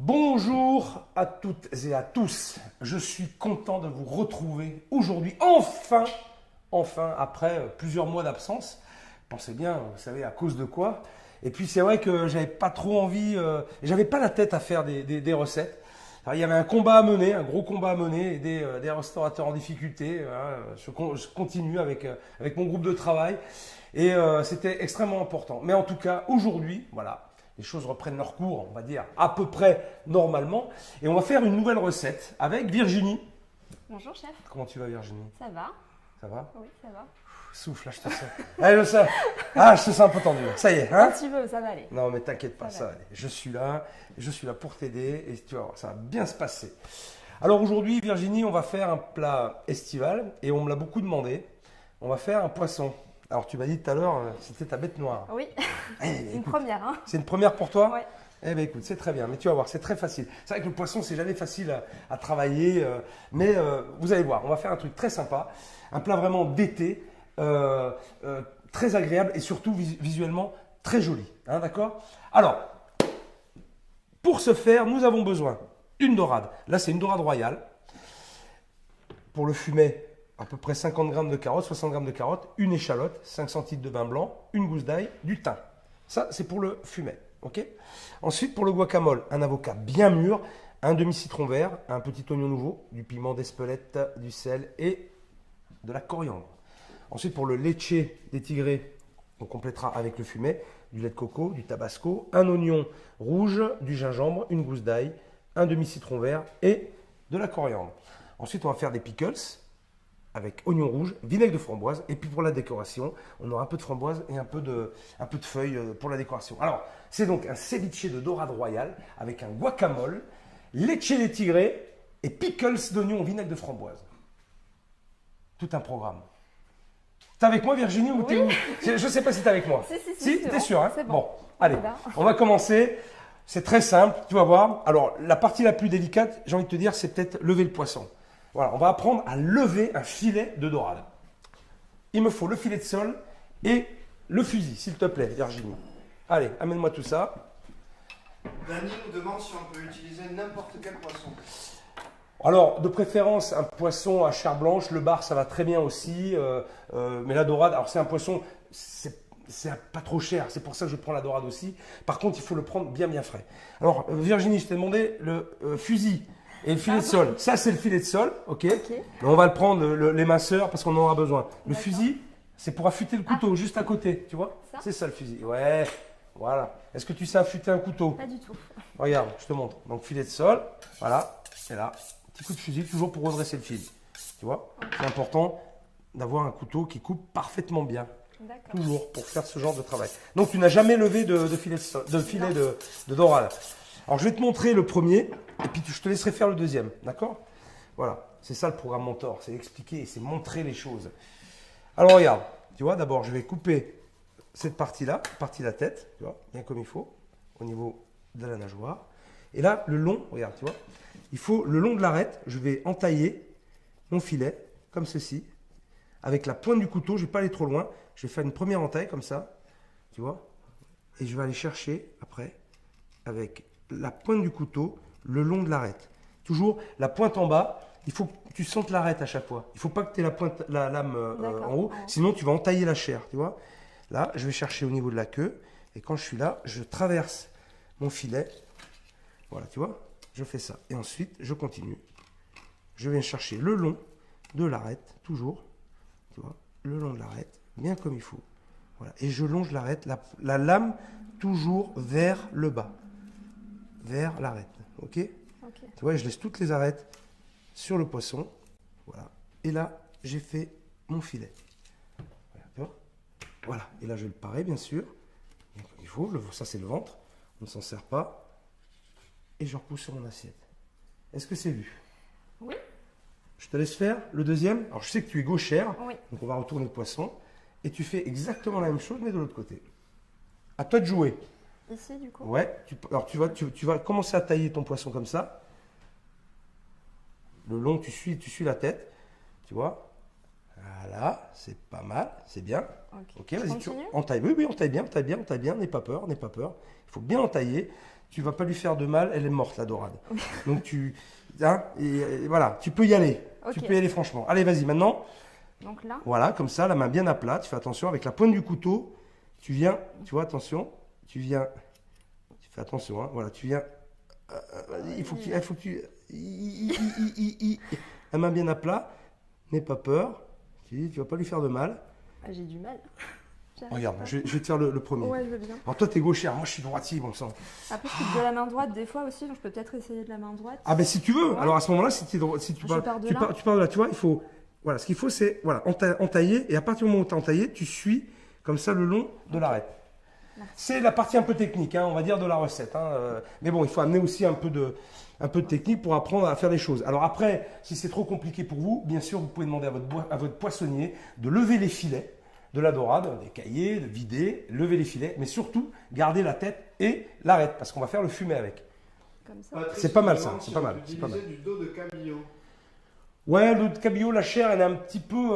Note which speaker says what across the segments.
Speaker 1: Bonjour à toutes et à tous, je suis content de vous retrouver aujourd'hui, enfin, après plusieurs mois d'absence. Pensez bien, vous savez à cause de quoi. Et puis c'est vrai que j'avais pas trop envie, j'avais pas la tête à faire des recettes. Alors, il y avait un combat à mener, un gros combat à mener, aider des restaurateurs en difficulté. Voilà, je continue avec mon groupe de travail et c'était extrêmement important. Mais en tout cas, aujourd'hui, voilà. Les choses reprennent leur cours, on va dire, à peu près normalement. Et on va faire une nouvelle recette avec Virginie.
Speaker 2: Bonjour chef.
Speaker 1: Comment tu vas Virginie?
Speaker 2: Ça va?
Speaker 1: Ça va?
Speaker 2: Oui, ça va.
Speaker 1: Souffle, là je te sens. Allez, je sens. Ah, je te sens un peu tendu. Ça y est, hein?
Speaker 2: Quand tu veux, ça va aller.
Speaker 1: Non, mais t'inquiète pas,
Speaker 2: Ça
Speaker 1: ça
Speaker 2: va.
Speaker 1: va aller. Je suis là pour t'aider et tu vas voir, ça va bien se passer. Alors aujourd'hui, Virginie, on va faire un plat estival et on me l'a beaucoup demandé. On va faire un poisson. Alors tu m'as dit tout à l'heure, c'était ta bête noire.
Speaker 2: Oui,
Speaker 1: Eh,
Speaker 2: une
Speaker 1: écoute,
Speaker 2: première. Hein.
Speaker 1: c'est une première pour toi?
Speaker 2: Ouais.
Speaker 1: Eh bien écoute, c'est très bien, mais tu vas voir, c'est très facile. C'est vrai que le poisson, c'est jamais facile à travailler, mais vous allez voir, on va faire un truc très sympa, un plat vraiment d'été, très agréable et surtout visuellement très joli. Hein, d'accord? Alors, pour ce faire, nous avons besoin d'une dorade. Là, c'est une dorade royale. Pour le fumet, à peu près 50 g de carottes, 60 g de carottes, une échalote, 5 centilitres de vin blanc, une gousse d'ail, du thym. Ça, c'est pour le fumet. Ok. Ensuite, pour le guacamole, un avocat bien mûr, un demi-citron vert, un petit oignon nouveau, du piment d'Espelette, du sel et de la coriandre. Ensuite, pour le leche détigré, on complétera avec le fumet, du lait de coco, du tabasco, un oignon rouge, du gingembre, une gousse d'ail, un demi-citron vert et de la coriandre. Ensuite, on va faire des pickles avec oignon rouge, vinaigre de framboise. Et puis pour la décoration, on aura un peu de framboise et un peu de feuilles pour la décoration. Alors, c'est donc un ceviche de dorade royale avec un guacamole, leche détigré et pickles d'oignon au vinaigre de framboise. Tout un programme. T'es avec moi Virginie ou t'es où? Je ne sais pas si t'es avec moi.
Speaker 2: Si,
Speaker 1: t'es
Speaker 2: bon,
Speaker 1: sûr, hein?
Speaker 2: c'est
Speaker 1: Bon,
Speaker 2: bon.
Speaker 1: allez,
Speaker 2: On y va.
Speaker 1: on va commencer. C'est très simple, tu vas voir. Alors, la partie la plus délicate, j'ai envie de te dire, c'est peut-être lever le poisson. Voilà, on va apprendre à lever un filet de dorade. Il me faut le filet de sole et le fusil, s'il te plaît, Virginie. Allez, amène-moi tout ça.
Speaker 3: Dany nous demande si on peut utiliser n'importe quel poisson.
Speaker 1: Alors, de préférence, un poisson à chair blanche. Le bar, ça va très bien aussi. Mais la dorade, alors c'est un poisson, c'est pas trop cher. C'est pour ça que je prends la dorade aussi. Par contre, il faut le prendre bien frais. Alors, Virginie, je t'ai demandé le fusil et le filet de sole. Ça, c'est le filet de sole, ok. Mais on va le prendre, l'éminceur, parce qu'on en aura besoin. Le
Speaker 2: D'accord.
Speaker 1: fusil, c'est pour affûter le couteau, juste à côté, tu vois.
Speaker 2: Ça
Speaker 1: C'est ça le fusil. Ouais, voilà. Est-ce que tu sais affûter un couteau?
Speaker 2: Pas du tout.
Speaker 1: Regarde, je te montre. Donc, filet de sol, voilà. Et là, petit coup de fusil, toujours pour redresser le fil. Tu vois, c'est important d'avoir un couteau qui coupe parfaitement bien.
Speaker 2: D'accord.
Speaker 1: Toujours pour faire ce genre de travail. Donc, tu n'as jamais levé de filet, de dorade. Alors, je vais te montrer le premier et puis je te laisserai faire le deuxième. D'accord? Voilà. C'est ça le programme Mentor. C'est expliquer et c'est montrer les choses. Alors, regarde. Tu vois, d'abord, je vais couper cette partie-là, partie de la tête, tu vois, bien comme il faut, au niveau de la nageoire. Et là, le long, regarde, tu vois, il faut le long de l'arête, je vais entailler mon filet, comme ceci, avec la pointe du couteau, je ne vais pas aller trop loin, je vais faire une première entaille comme ça, tu vois, et je vais aller chercher après, avec la pointe du couteau, le long de l'arête. Toujours la pointe en bas, il faut que tu sentes l'arête à chaque fois. Il ne faut pas que tu aies la lame en haut, sinon tu vas entailler la chair, tu vois. Là, je vais chercher au niveau de la queue, et quand je suis là, je traverse mon filet. Voilà, tu vois, je fais ça. Et ensuite, je continue. Je viens chercher le long de l'arête, toujours, tu vois, le long de l'arête, bien comme il faut. Voilà, et je longe l'arête, la lame toujours vers le bas, vers l'arête, ok?
Speaker 2: Ok.
Speaker 1: Tu vois, je laisse toutes les arêtes sur le poisson, voilà. Et là, j'ai fait mon filet. Voilà, tu vois? Voilà, et là, je le parais, bien sûr, bien comme il faut. Ça, c'est le ventre, on ne s'en sert pas. Et je repousse sur mon assiette. Est-ce que c'est vu?
Speaker 2: Oui.
Speaker 1: Je te laisse faire le deuxième. Alors, je sais que tu es gauchère,
Speaker 2: Oui.
Speaker 1: donc on va retourner le poisson. Et tu fais exactement la même chose, mais de l'autre côté. À toi de jouer.
Speaker 2: Ici, du coup.
Speaker 1: Ouais. Alors, tu vas commencer à tailler ton poisson comme ça. Le long, tu suis la tête. Tu vois? Voilà, c'est pas mal, c'est bien.
Speaker 2: Ok.
Speaker 1: Ok, vas-y,
Speaker 2: Continue.
Speaker 1: entaille. Oui, on taille bien, n'aie pas peur. Il faut bien entailler. tu vas pas lui faire de mal, elle est morte la dorade. Donc et voilà, tu peux y aller. Tu
Speaker 2: Ok.
Speaker 1: peux y aller franchement. Allez, vas-y maintenant.
Speaker 2: Donc là,
Speaker 1: Voilà, comme ça, la main bien à plat. Tu fais attention avec la pointe du couteau. Tu viens, tu vois, attention. Tu viens. Tu fais attention, hein. Voilà, tu viens. Vas-y, il faut que tu. La main bien à plat. N'aie pas peur. Tu vas pas lui faire de mal.
Speaker 2: j'ai du mal. J'arrive
Speaker 1: Regarde,
Speaker 2: pas.
Speaker 1: je vais te faire le premier.
Speaker 2: Ouais, je veux bien.
Speaker 1: Alors toi, t'es gauchère, moi je suis droitier, bon sang.
Speaker 2: Après, je coupe de la main droite des fois aussi, donc je peux peut-être essayer de la main droite.
Speaker 1: Ah ben si tu veux.
Speaker 2: Ouais.
Speaker 1: Alors à ce moment-là, si tu
Speaker 2: Je
Speaker 1: pars,
Speaker 2: pars de
Speaker 1: tu
Speaker 2: là.
Speaker 1: pars de là, tu vois, il faut. Voilà, ce qu'il faut, c'est voilà, entailler, et à partir du moment où tu as entaillé, tu suis comme ça le long de l'arête.
Speaker 2: Merci.
Speaker 1: C'est la partie un peu technique, hein, on va dire, de la recette. Hein, mais bon, il faut amener aussi un peu de technique pour apprendre à faire les choses. Alors après, si c'est trop compliqué pour vous, bien sûr, vous pouvez demander à votre poissonnier de lever les filets de la dorade, des cahiers, de vider, lever les filets, mais surtout garder la tête et l'arête, parce qu'on va faire le fumet avec.
Speaker 2: Comme ça.
Speaker 3: Patrice
Speaker 1: C'est pas mal,
Speaker 3: nous
Speaker 1: ça,
Speaker 3: demande
Speaker 1: c'est
Speaker 3: si
Speaker 1: pas
Speaker 3: on
Speaker 1: mal,
Speaker 3: peut
Speaker 1: c'est pas mal.
Speaker 3: utiliser du dos de cabillaud.
Speaker 1: Ouais, le cabillaud, la chair, elle est un petit peu,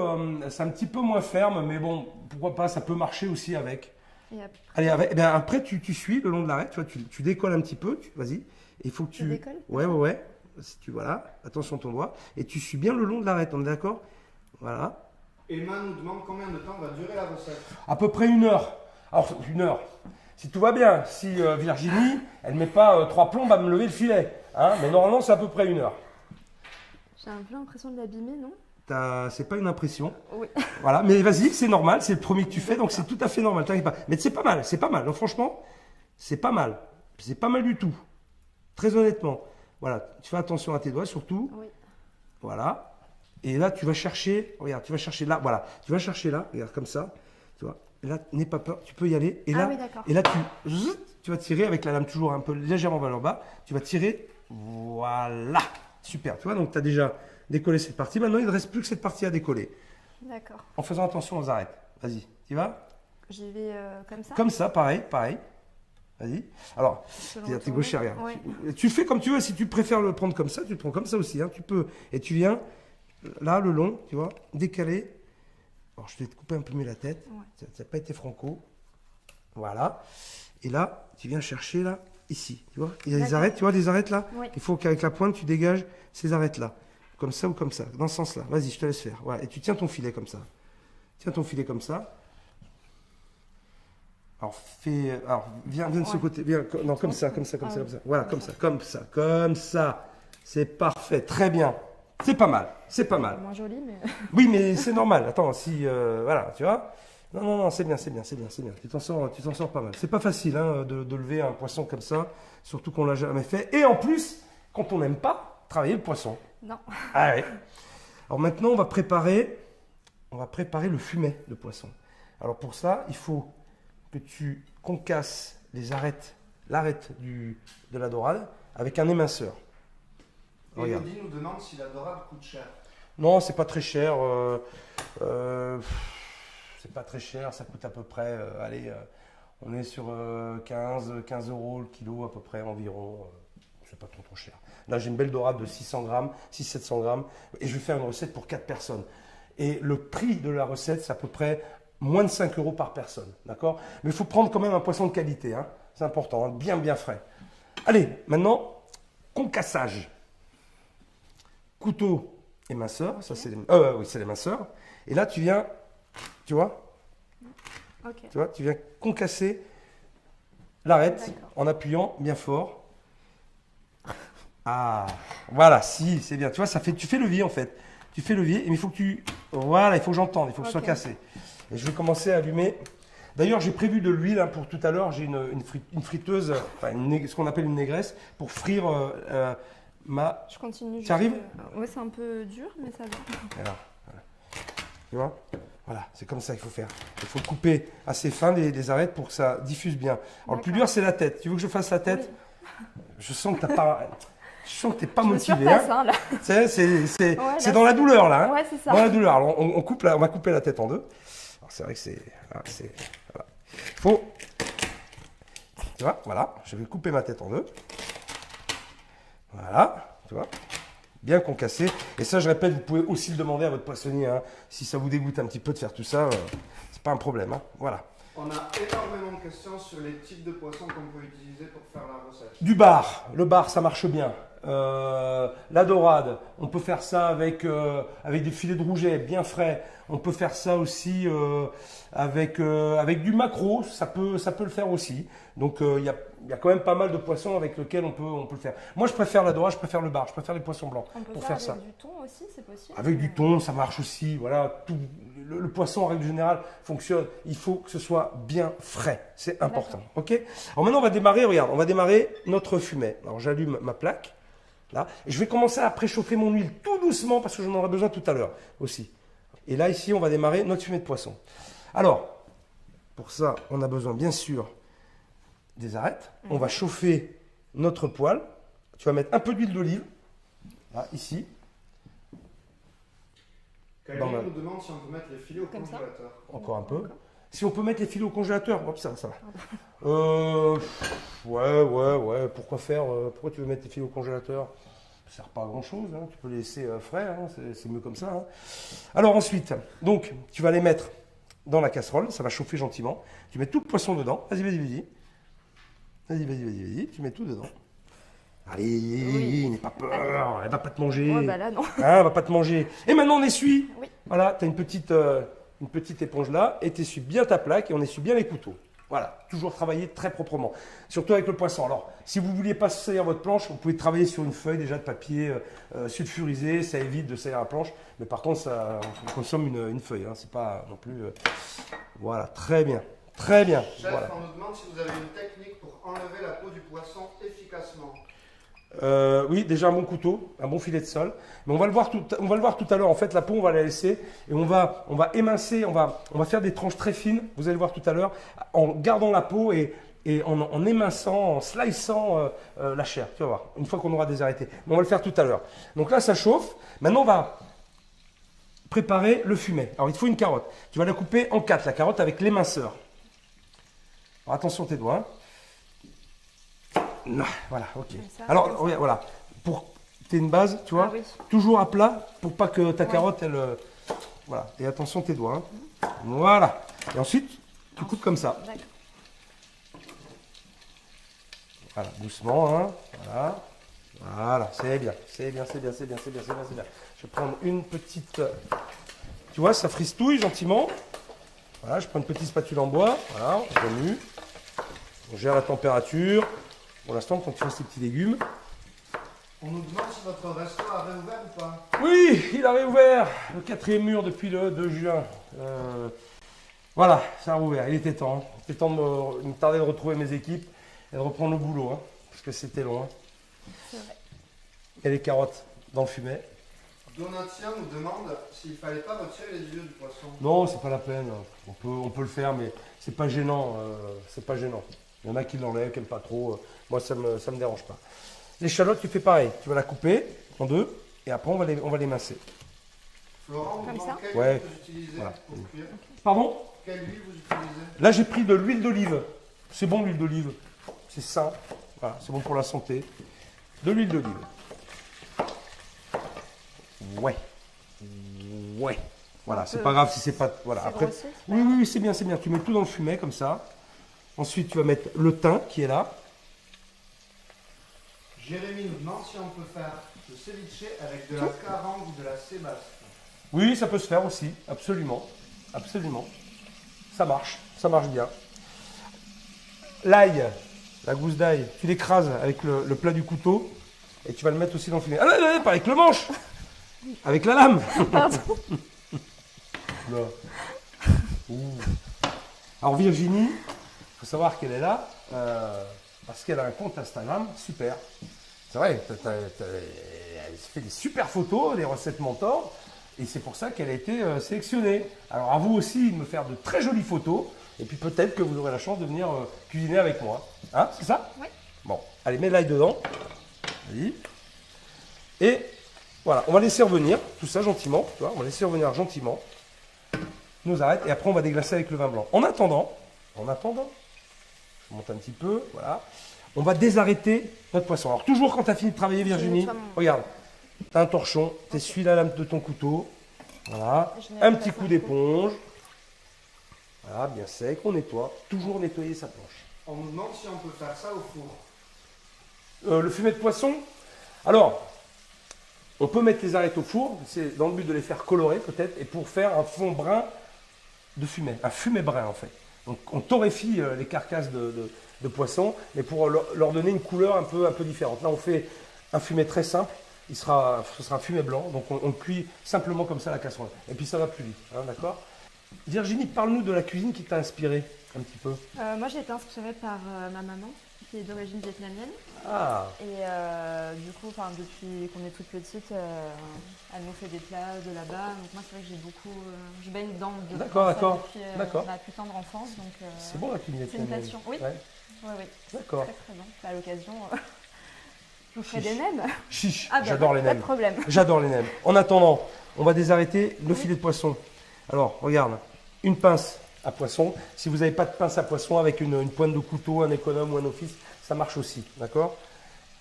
Speaker 1: c'est un petit peu moins ferme, mais bon, pourquoi pas, ça peut marcher aussi avec.
Speaker 2: Et après,
Speaker 1: Allez, eh bien, après, tu suis le long de l'arête, tu vois, tu décolles un petit peu, vas-y. Et il faut que
Speaker 2: je décolle.
Speaker 1: Ouais. Si tu, voilà, attention ton doigt. Et tu suis bien le long de l'arête, on est d'accord? Voilà.
Speaker 3: Emma nous demande combien de temps va durer la recette.
Speaker 1: À peu près 1 heure. Alors, 1 heure. Si tout va bien, si Virginie, elle ne met pas 3 plombes à me lever le filet. Hein, mais normalement, c'est à peu près 1 heure.
Speaker 2: J'ai un peu l'impression de l'abîmer, non?
Speaker 1: C'est pas une impression.
Speaker 2: Oui.
Speaker 1: Voilà, mais vas-y, c'est normal, c'est le premier que tu fais, donc c'est tout à fait normal, t'inquiète pas. Mais c'est pas mal, non, franchement, c'est pas mal. C'est pas mal du tout. Très honnêtement. Voilà, tu fais attention à tes doigts surtout.
Speaker 2: Oui.
Speaker 1: Voilà. Et là, tu vas chercher, regarde, tu vas chercher là, voilà. Tu vas chercher là, regarde, comme ça. Tu vois, et là, n'aie pas peur, tu peux y aller. Et
Speaker 2: Ah
Speaker 1: là,
Speaker 2: oui, d'accord.
Speaker 1: et là tu vas tirer avec la lame toujours un peu légèrement vers le bas. Tu vas tirer, voilà. Super, tu vois, donc tu as déjà décollé cette partie. Maintenant, il ne reste plus que cette partie à décoller.
Speaker 2: D'accord.
Speaker 1: En faisant attention aux arêtes. Vas-y, tu vas?
Speaker 2: J'y vais comme ça.
Speaker 1: Comme ça, pareil. Vas-y. Alors,
Speaker 2: Je le
Speaker 1: t'es
Speaker 2: retourne.
Speaker 1: gaucher, regarde.
Speaker 2: Ouais.
Speaker 1: Tu fais comme tu veux. Si tu préfères le prendre comme ça, tu le prends comme ça aussi. Hein, tu peux. Et tu viens là, le long, tu vois, décaler. Alors, je vais te couper un peu mieux la tête.
Speaker 2: Ouais.
Speaker 1: Ça n'a pas été franco. Voilà. Et là, tu viens chercher là, ici. Tu vois, il y a des
Speaker 2: D'accord.
Speaker 1: arêtes. Tu vois, des arêtes là.
Speaker 2: Oui.
Speaker 1: Il faut qu'avec la pointe, tu dégages ces arêtes là. Comme ça ou comme ça. Dans ce sens-là. Vas-y, je te laisse faire. Voilà. Et tu tiens ton filet comme ça. Tiens ton filet comme ça. Alors, viens de ce
Speaker 2: Ouais.
Speaker 1: côté. Viens, non, comme ça. Voilà, comme ça. C'est parfait. Très bien. C'est pas mal.
Speaker 2: Moins joli, mais.
Speaker 1: Oui, mais c'est normal. Attends, si, voilà, tu vois. Non, c'est bien. Tu t'en sors pas mal. C'est pas facile hein, de lever un poisson comme ça, surtout qu'on l'a jamais fait. Et en plus, quand on n'aime pas travailler le poisson.
Speaker 2: Non.
Speaker 1: Ah ouais. Alors maintenant, on va préparer le fumet de poisson. Alors pour ça, il faut que tu concasses l'arête de la dorade avec un éminceur. Regarde.
Speaker 3: Elodie nous demande si la dorade coûte cher.
Speaker 1: Non, c'est pas très cher. C'est pas très cher. Ça coûte à peu près. On est sur 15 euros le kilo à peu près environ. C'est pas trop cher. Là, j'ai une belle dorade de 600 grammes, 600-700 grammes. Et je vais faire une recette pour 4 personnes. Et le prix de la recette, c'est à peu près moins de 5 euros par personne. D'accord? Mais il faut prendre quand même un poisson de qualité. Hein. C'est important, hein, bien frais. Allez, maintenant, concassage. Couteau et minceur. Ça, c'est les minceurs. Et là, tu viens, tu vois,
Speaker 2: Ok.
Speaker 1: tu viens concasser l'arête
Speaker 2: D'accord.
Speaker 1: en appuyant bien fort. Ah, voilà, si, c'est bien. Tu vois, tu fais levier en fait. Tu fais levier, mais il faut que voilà, il faut que j'entende, il faut que ce soit
Speaker 2: Ok.
Speaker 1: cassé. Et je vais commencer à allumer. D'ailleurs, j'ai prévu de l'huile hein, pour tout à l'heure. J'ai une friteuse, enfin, ce qu'on appelle une négresse, pour frire ma.
Speaker 2: Je continue.
Speaker 1: Tu arrives?
Speaker 2: Ouais, c'est un peu dur, mais ça va.
Speaker 1: Voilà. Tu vois? Voilà, c'est comme ça qu'il faut faire. Il faut couper assez fin les arêtes pour que ça diffuse bien. Alors, le plus dur, c'est la tête. Tu veux que je fasse la tête?
Speaker 2: Oui.
Speaker 1: Je sens que t'es pas
Speaker 2: Je me
Speaker 1: motivé.
Speaker 2: surpasse,
Speaker 1: Hein.
Speaker 2: hein, là.
Speaker 1: C'est
Speaker 2: là,
Speaker 1: dans la douleur, là. Hein.
Speaker 2: Ouais, c'est ça.
Speaker 1: Dans la douleur. Alors, on va couper la tête en deux. Alors, c'est vrai que voilà. Faut. Tu vois, voilà. Je vais couper ma tête en deux. Voilà. Tu vois. Bien concassé. Et ça, je répète, vous pouvez aussi le demander à votre poissonnier. Hein. Si ça vous dégoûte un petit peu de faire tout ça, c'est pas un problème. Hein. Voilà.
Speaker 3: On a énormément de questions sur les types de poissons qu'on peut utiliser pour faire la recette.
Speaker 1: Du bar, le bar ça marche bien. La dorade, on peut faire ça avec des filets de rouget bien frais. On peut faire ça aussi avec du maquereau, ça peut le faire aussi. Donc il y a quand même pas mal de poissons avec lesquels on peut le faire. Moi je préfère la dorade, je préfère le bar, je préfère les poissons blancs
Speaker 2: On peut
Speaker 1: pour
Speaker 2: faire
Speaker 1: faire
Speaker 2: avec
Speaker 1: ça.
Speaker 2: du thon aussi, c'est possible.
Speaker 1: Avec du thon, ça marche aussi. Voilà, le poisson en règle générale fonctionne. Il faut que ce soit bien frais, c'est important. Ok. Alors maintenant on va démarrer. Regarde, on va démarrer notre fumet. Alors j'allume ma plaque. Là, et je vais commencer à préchauffer mon huile tout doucement parce que j'en aurai besoin tout à l'heure aussi. Et là ici on va démarrer notre fumet de poisson. Alors pour ça on a besoin bien sûr des arêtes. On va chauffer notre poêle. Tu vas mettre un peu d'huile d'olive. Là, ici.
Speaker 3: Camille nous demande si on peut mettre les filets au
Speaker 2: Comme ça.
Speaker 3: congélateur.
Speaker 1: Encore un peu. Si on peut mettre les filets au congélateur, hop, ça va. Ouais. Pourquoi tu veux mettre les filets au congélateur? Ça sert pas à grand chose. Hein. Tu peux les laisser frais. Hein. C'est mieux comme ça. Hein. Alors ensuite, donc, tu vas les mettre dans la casserole. Ça va chauffer gentiment. Tu mets tout le poisson dedans. Vas-y. Tu mets tout dedans. Allez, n'aie pas peur. Elle va pas te manger.
Speaker 2: Ouais, bah là, non.
Speaker 1: Hein, elle va pas te manger. Et maintenant, on essuie.
Speaker 2: Oui.
Speaker 1: Voilà, tu as une petite éponge là et tu essuies bien ta plaque et on essuie bien les couteaux. Voilà, toujours travailler très proprement. Surtout avec le poisson. Alors, si vous ne vouliez pas salir votre planche, vous pouvez travailler sur une feuille déjà de papier sulfurisé. Ça évite de salir la planche. Mais par contre, ça consomme une feuille. Hein. C'est pas non plus... Voilà, très bien. Très bien.
Speaker 3: Chef,
Speaker 1: Voilà.
Speaker 3: on nous demande si vous avez une technique pour enlever la peau du poisson efficacement.
Speaker 1: Oui, déjà un bon couteau, un bon filet de sol. Mais on va le voir tout à l'heure. En fait, la peau, on va la laisser et on va émincer, on va faire des tranches très fines. Vous allez voir tout à l'heure, en gardant la peau et en éminçant, en sliçant la chair. Tu vas voir, une fois qu'on aura des arrêtés. Mais on va le faire tout à l'heure. Donc là, ça chauffe. Maintenant, on va préparer le fumet. Alors, il te faut une carotte. Tu vas la couper en 4, la carotte avec l'éminceur. Alors, attention tes doigts. Non, voilà, ok.
Speaker 2: ça,
Speaker 1: Alors,
Speaker 2: comme ça.
Speaker 1: regarde, voilà, pour tu une base, tu vois,
Speaker 2: Ah oui.
Speaker 1: toujours à plat pour pas que ta carotte, elle... voilà, et attention tes doigts. Hein. Voilà. Et ensuite, tu coupes comme ça.
Speaker 2: D'accord.
Speaker 1: Voilà, doucement, hein. Voilà, c'est bien. Je vais prendre une petite... Tu vois, ça fristouille gentiment. Voilà, je prends une petite spatule en bois. Voilà, on remue. On gère la température. Pour l'instant, quand tu fais ces petits légumes.
Speaker 3: On nous demande si votre resto a réouvert ou pas.
Speaker 1: Oui, il a réouvert le 4e mur depuis le 2 juin. Voilà, ça a rouvert. Il était temps. Il était temps de me tarder de retrouver mes équipes et de reprendre le boulot. Hein, parce que c'était long. Hein.
Speaker 2: C'est vrai.
Speaker 1: Et les carottes dans le fumet.
Speaker 3: Donatien nous demande s'il fallait pas retirer les yeux du poisson.
Speaker 1: Non, c'est pas la peine. On peut le faire, mais c'est pas gênant. C'est pas gênant. Il y en a qui l'enlèvent, qui n'aiment pas trop. Moi, ça me dérange pas. L'échalote, tu fais pareil. Tu vas la couper en deux et après, on va les mincer.
Speaker 3: Florent nous
Speaker 2: Comme
Speaker 3: demande
Speaker 2: ça
Speaker 3: quelle
Speaker 1: Ouais.
Speaker 3: huile vous utilisez
Speaker 1: Voilà.
Speaker 3: pour cuire.
Speaker 1: Pardon?
Speaker 3: Quelle huile vous utilisez?
Speaker 1: Là, j'ai pris de l'huile d'olive. C'est bon, l'huile d'olive. C'est sain. Voilà, c'est bon pour la santé. De l'huile d'olive. Ouais. Voilà, c'est pas grave si c'est pas... Voilà,
Speaker 2: C'est
Speaker 1: après...
Speaker 2: grossier, c'est
Speaker 1: Oui, c'est bien. Tu mets tout dans le fumet comme ça. Ensuite, tu vas mettre le thym qui est là.
Speaker 3: Jérémy nous demande si on peut faire le ceviche avec de la carangue ou de la sébaste.
Speaker 1: Oui, ça peut se faire aussi. Absolument. Ça marche bien. L'ail, la gousse d'ail, tu l'écrases avec le plat du couteau et tu vas le mettre aussi dans le fumet. Ah non, pas avec le manche, avec la lame.
Speaker 2: Pardon.
Speaker 1: Là. Ouh. Alors Virginie, il faut savoir qu'elle est là parce qu'elle a un compte Instagram super. C'est vrai, elle fait des super photos, des recettes mentor, et c'est pour ça qu'elle a été sélectionnée. Alors à vous aussi de me faire de très jolies photos, et puis peut-être que vous aurez la chance de venir cuisiner avec moi. Hein, c'est ça?
Speaker 2: Oui.
Speaker 1: Bon, allez, mets l'ail dedans. Vas-y. Et voilà, on va laisser revenir tout ça gentiment. Tu vois, on va laisser revenir gentiment nos arêtes, et après on va déglacer avec le vin blanc. En attendant, je monte un petit peu, voilà. On va désarrêter notre poisson. Alors toujours quand tu as fini de travailler, Virginie,
Speaker 2: nettoie mon-
Speaker 1: regarde, tu as un torchon, tu essuies la lame de ton couteau, voilà,
Speaker 2: Je nettoie
Speaker 1: un petit
Speaker 2: ça
Speaker 1: coup
Speaker 2: un
Speaker 1: d'éponge, Voilà, bien sec, on nettoie. Toujours nettoyer sa planche.
Speaker 3: On nous demande si on peut faire ça au four.
Speaker 1: Le fumet de poisson, alors, on peut mettre les arêtes au four, c'est dans le but de les faire colorer peut-être, et pour faire un fond brun de fumet, un fumet brun en fait. Donc on torréfie les carcasses de poisson, mais pour leur donner une couleur un peu différente. Là on fait un fumet très simple, ce sera un fumet blanc, donc on cuit simplement comme ça la casserole. Et puis ça va plus vite, hein, d'accord? Virginie, parle-nous de la cuisine qui t'a inspiré un petit peu.
Speaker 2: Moi, j'ai été inspirée par ma maman, qui est d'origine vietnamienne.
Speaker 1: Ah,
Speaker 2: Et du coup, depuis qu'on est toute petite, elle nous fait des plats de là-bas. Donc moi, c'est vrai que j'ai beaucoup, je baigne
Speaker 1: D'accord,
Speaker 2: ça
Speaker 1: d'accord,
Speaker 2: depuis
Speaker 1: d'accord.
Speaker 2: ma plus tendre enfance. Donc
Speaker 1: c'est bon la cuisine
Speaker 2: c'est une
Speaker 1: vietnamienne.
Speaker 2: passion. Oui,
Speaker 1: Ouais,
Speaker 2: oui.
Speaker 1: d'accord.
Speaker 2: Très très bon. À l'occasion, je vous ferai
Speaker 1: Chiche.
Speaker 2: des nems.
Speaker 1: Chiche,
Speaker 2: Ah, bah,
Speaker 1: j'adore les
Speaker 2: pas de
Speaker 1: nems.
Speaker 2: problème.
Speaker 1: J'adore les nems. En attendant, on va désarrêter le filet de poisson. Alors, regarde, une pince à poisson. Si vous n'avez pas de pince à poisson avec une pointe de couteau, un économe ou un office, ça marche aussi, d'accord?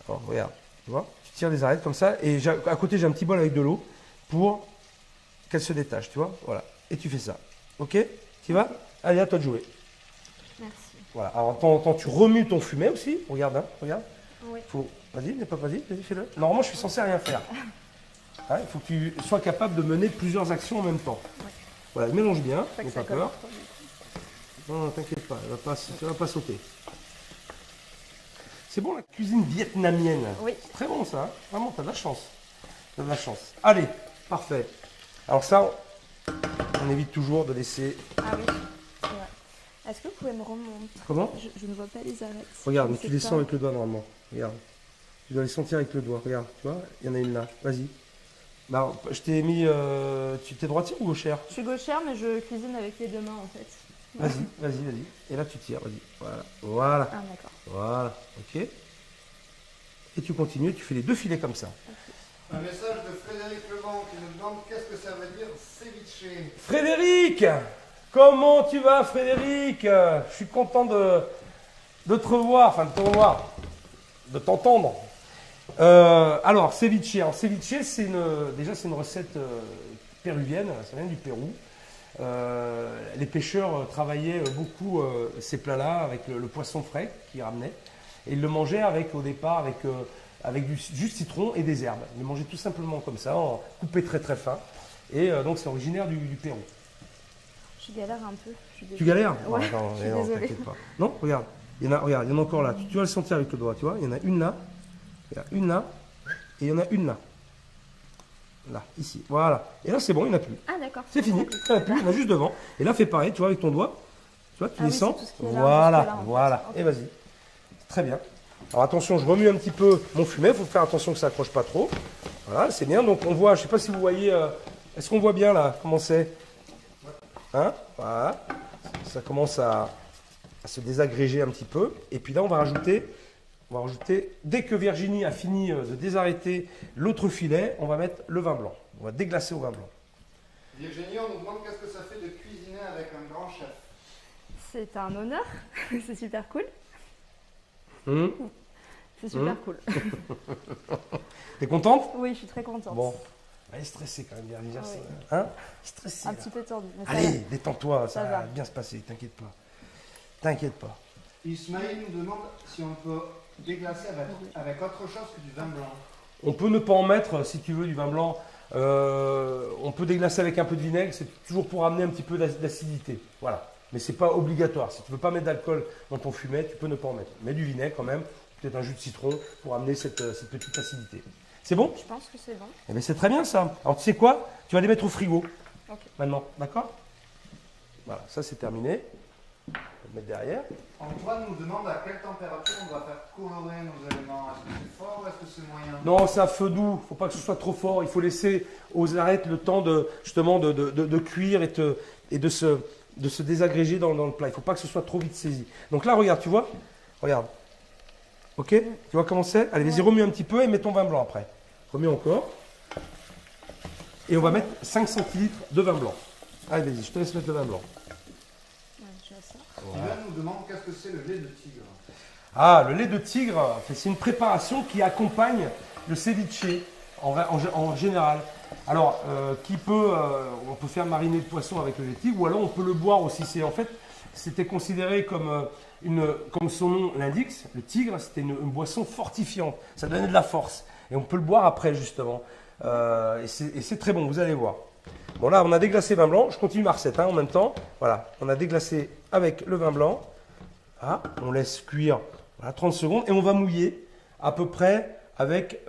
Speaker 1: Alors, regarde, tu vois, tu tires les arêtes comme ça, et à côté, j'ai un petit bol avec de l'eau pour qu'elle se détache, tu vois? Voilà, et tu fais ça. Ok? Tu vas? Allez, à toi de jouer.
Speaker 2: Merci.
Speaker 1: Voilà, alors en temps en temps, tu remues ton fumet aussi. Regarde, hein, regarde.
Speaker 2: Oui.
Speaker 1: Vas-y, n'es pas vas-y, fais-le. Normalement, je suis censé rien faire. Hein, il faut que tu sois capable de mener plusieurs actions en même temps.
Speaker 2: Ouais.
Speaker 1: Voilà, mélange bien,
Speaker 2: Pas
Speaker 1: n'aie
Speaker 2: que
Speaker 1: pas
Speaker 2: ça colle
Speaker 1: peur.
Speaker 2: trop vite.
Speaker 1: Non, t'inquiète pas, ça va pas sauter. C'est bon la cuisine vietnamienne.
Speaker 2: Oui.
Speaker 1: C'est très bon ça, hein. Vraiment, t'as de la chance. T'as de la chance. Allez, parfait. Alors ça, on évite toujours de laisser.
Speaker 2: Ah oui, c'est vrai. Est-ce que vous pouvez me remonter?
Speaker 1: Comment?
Speaker 2: Je ne vois pas les arêtes.
Speaker 1: Regarde,
Speaker 2: Je
Speaker 1: mais
Speaker 2: ne
Speaker 1: tu
Speaker 2: sais
Speaker 1: les
Speaker 2: pas.
Speaker 1: sens avec le doigt normalement. Regarde. Tu dois les sentir avec le doigt. Regarde, tu vois, il y en a une là. Vas-y. Bah, je t'ai mis. Tu t'es droitière ou gauchère?
Speaker 2: Je suis gauchère, mais je cuisine avec les deux mains en fait.
Speaker 1: Vas-y. Et là, tu tires, vas-y. Voilà.
Speaker 2: Ah d'accord.
Speaker 1: Voilà. Ok. Et tu continues, tu fais les deux filets comme ça.
Speaker 3: Un message de Frédéric Lebon qui nous demande qu'est-ce que ça veut dire ceviche.
Speaker 1: Frédéric! Comment tu vas, Frédéric? Je suis content de te revoir, enfin de te revoir, de t'entendre. Alors, ceviche. Alors, ceviche, c'est une recette péruvienne, ça vient du Pérou. Les pêcheurs travaillaient beaucoup ces plats-là avec le poisson frais qu'ils ramenaient. Et ils le mangeaient au départ avec du jus de citron et des herbes. Ils le mangeaient tout simplement comme ça, coupé très très fin. Et donc c'est originaire du Pérou.
Speaker 2: Je galère un peu.
Speaker 1: Tu galères?
Speaker 2: Ouais,
Speaker 1: Non,
Speaker 2: je suis
Speaker 1: non,
Speaker 2: désolée.
Speaker 1: t'inquiète pas. Non, regarde, regarde, il y en a encore là. Tu vas le sentir avec le doigt, tu vois. Il y en a une là, il y en a une là, et il y en a une là. Là, ici, voilà. Et là c'est bon, il n'y en a plus.
Speaker 2: Ah d'accord.
Speaker 1: C'est fini, il n'y en a plus, il y en a juste devant. Et là fais pareil, tu vois, avec ton doigt. Tu vois, tu
Speaker 2: Ah oui,
Speaker 1: descends.
Speaker 2: c'est tout ce qui est là,
Speaker 1: Voilà,
Speaker 2: jusque-là, en fait.
Speaker 1: voilà.
Speaker 2: Ok.
Speaker 1: Et vas-y. Très bien. Alors attention, je remue un petit peu mon fumet. Il faut faire attention que ça accroche pas trop. Voilà, c'est bien. Donc on voit, je ne sais pas si vous voyez, est-ce qu'on voit bien là comment c'est? Hein? Voilà. Ça commence à se désagréger un petit peu. Et puis là, on va rajouter, dès que Virginie a fini de désarrêter l'autre filet, on va mettre le vin blanc. On va déglacer au vin blanc.
Speaker 3: Virginie, on nous demande qu'est-ce que ça fait de cuisiner avec un grand chef.
Speaker 2: C'est un honneur. C'est super cool. C'est super
Speaker 1: Hum.
Speaker 2: cool.
Speaker 1: T'es contente?
Speaker 2: Oui, je suis très contente.
Speaker 1: Bon. Elle est stressée quand même, Virginie.
Speaker 2: Ah oui.
Speaker 1: Hein? Stressée.
Speaker 2: Un
Speaker 1: là.
Speaker 2: petit peu tendu. mais ça
Speaker 1: Allez,
Speaker 2: va.
Speaker 1: détends-toi, ça
Speaker 2: Ça
Speaker 1: va
Speaker 2: va.
Speaker 1: bien se passer, t'inquiète pas. T'inquiète pas.
Speaker 3: Ismaël nous demande si on peut déglacer avec autre chose que du vin blanc.
Speaker 1: On peut ne pas en mettre, si tu veux, du vin blanc. On peut déglacer avec un peu de vinaigre, c'est toujours pour amener un petit peu d'acidité. Voilà. Mais c'est pas obligatoire. Si tu veux pas mettre d'alcool dans ton fumet, tu peux ne pas en mettre. Mets du vinaigre quand même, peut-être un jus de citron pour amener cette petite acidité. C'est bon?
Speaker 2: Je pense que c'est bon.
Speaker 1: Eh bien, c'est très bien ça. Alors tu sais quoi? Tu vas les mettre au frigo.
Speaker 2: Ok.
Speaker 1: Maintenant, d'accord? Voilà, ça c'est terminé. On va le mettre derrière.
Speaker 3: Antoine nous demande à quelle température on doit faire colorer nos éléments. Est-ce que c'est fort ou est-ce que c'est moyen?
Speaker 1: Non, c'est à feu doux. Il ne faut pas que ce soit trop fort. Il faut laisser aux arêtes le temps justement de cuire et de se désagréger dans le plat. Il ne faut pas que ce soit trop vite saisi. Donc là, regarde, tu vois? Regarde. Ok? Tu vois comment c'est? Allez, vas-y, remue un petit peu et mets ton vin blanc après. Remue encore. Et on va mettre 5 centilitres de vin blanc. Allez, vas-y, je te laisse mettre le vin blanc.
Speaker 2: Ouais, je vois ça.
Speaker 3: Ivan nous demande qu'est-ce que c'est le lait de tigre.
Speaker 1: Ah, le lait de tigre, c'est une préparation qui accompagne le ceviche en général. Alors, on peut faire mariner le poisson avec le lait de tigre ou alors on peut le boire aussi. En fait, c'était considéré comme, comme son nom l'indique, le tigre, c'était une boisson fortifiante. Ça donnait de la force. Et on peut le boire après, justement. Et c'est très bon, vous allez voir. Bon, là, on a déglacé vin blanc. Je continue ma recette en même temps. Voilà, on a déglacé avec le vin blanc. Ah, on laisse cuire 30 secondes et on va mouiller à peu près avec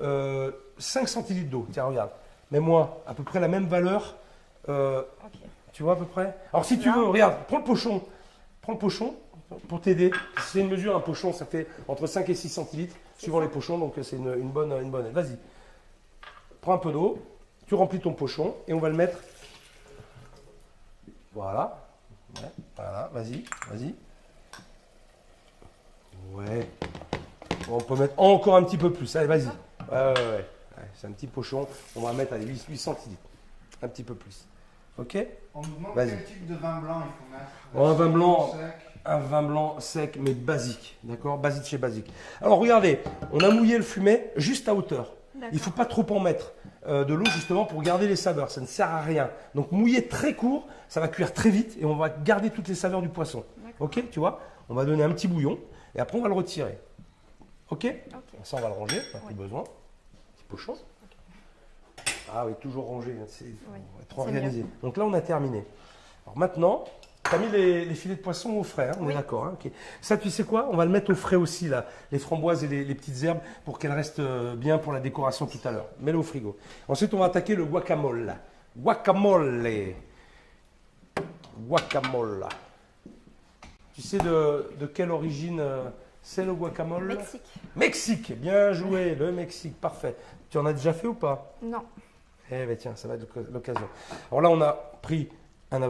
Speaker 1: 5 centilitres d'eau. Tiens, regarde. Mets-moi à peu près la même valeur. Tu vois à peu près. Alors, si tu veux, regarde, prends le pochon. Prends le pochon pour t'aider. C'est une mesure, un pochon, ça fait entre 5 et 6 centilitres, suivant les pochons. Donc, c'est une bonne aide. Vas-y. Prends un peu d'eau. Tu remplis ton pochon et on va le mettre. Voilà. Ouais, voilà, vas-y. Ouais. Bon, on peut mettre encore un petit peu plus. Allez, vas-y. Ouais. C'est un petit pochon. On va mettre 8 centilitres. Un petit peu plus. Ok?
Speaker 3: On nous demande
Speaker 1: Vas-y.
Speaker 3: quel type de vin blanc il faut mettre.
Speaker 1: Bon,
Speaker 3: Sec.
Speaker 1: un vin blanc sec, mais basique. D'accord? Basique chez basique. Alors, regardez. On a mouillé le fumet juste à hauteur. Il ne faut pas trop en mettre de l'eau, justement, pour garder les saveurs. Ça ne sert à rien. Donc, mouiller très court, ça va cuire très vite et on va garder toutes les saveurs du poisson. Ok? Tu vois? On va donner un petit bouillon et après, on va le retirer. Ok? Ça, on va le ranger. On n'a plus besoin. Petit pochon. Ah oui, toujours rangé, c'est trop organisé. Donc là, on a terminé. Alors maintenant, tu as mis les filets de poisson au frais, hein, on est d'accord. Hein, okay. Ça, tu sais quoi? On va le mettre au frais aussi, là, les framboises et les petites herbes, pour qu'elles restent bien pour la décoration tout à l'heure. Mets-le au frigo. Ensuite, on va attaquer le guacamole. Guacamole. Tu sais de quelle origine c'est le guacamole?
Speaker 2: Mexique.
Speaker 1: Mexique, bien joué, le Mexique, parfait. Tu en as déjà fait ou pas?
Speaker 2: Non.
Speaker 1: Eh bien tiens, ça va être l'occasion. Alors là, on a pris un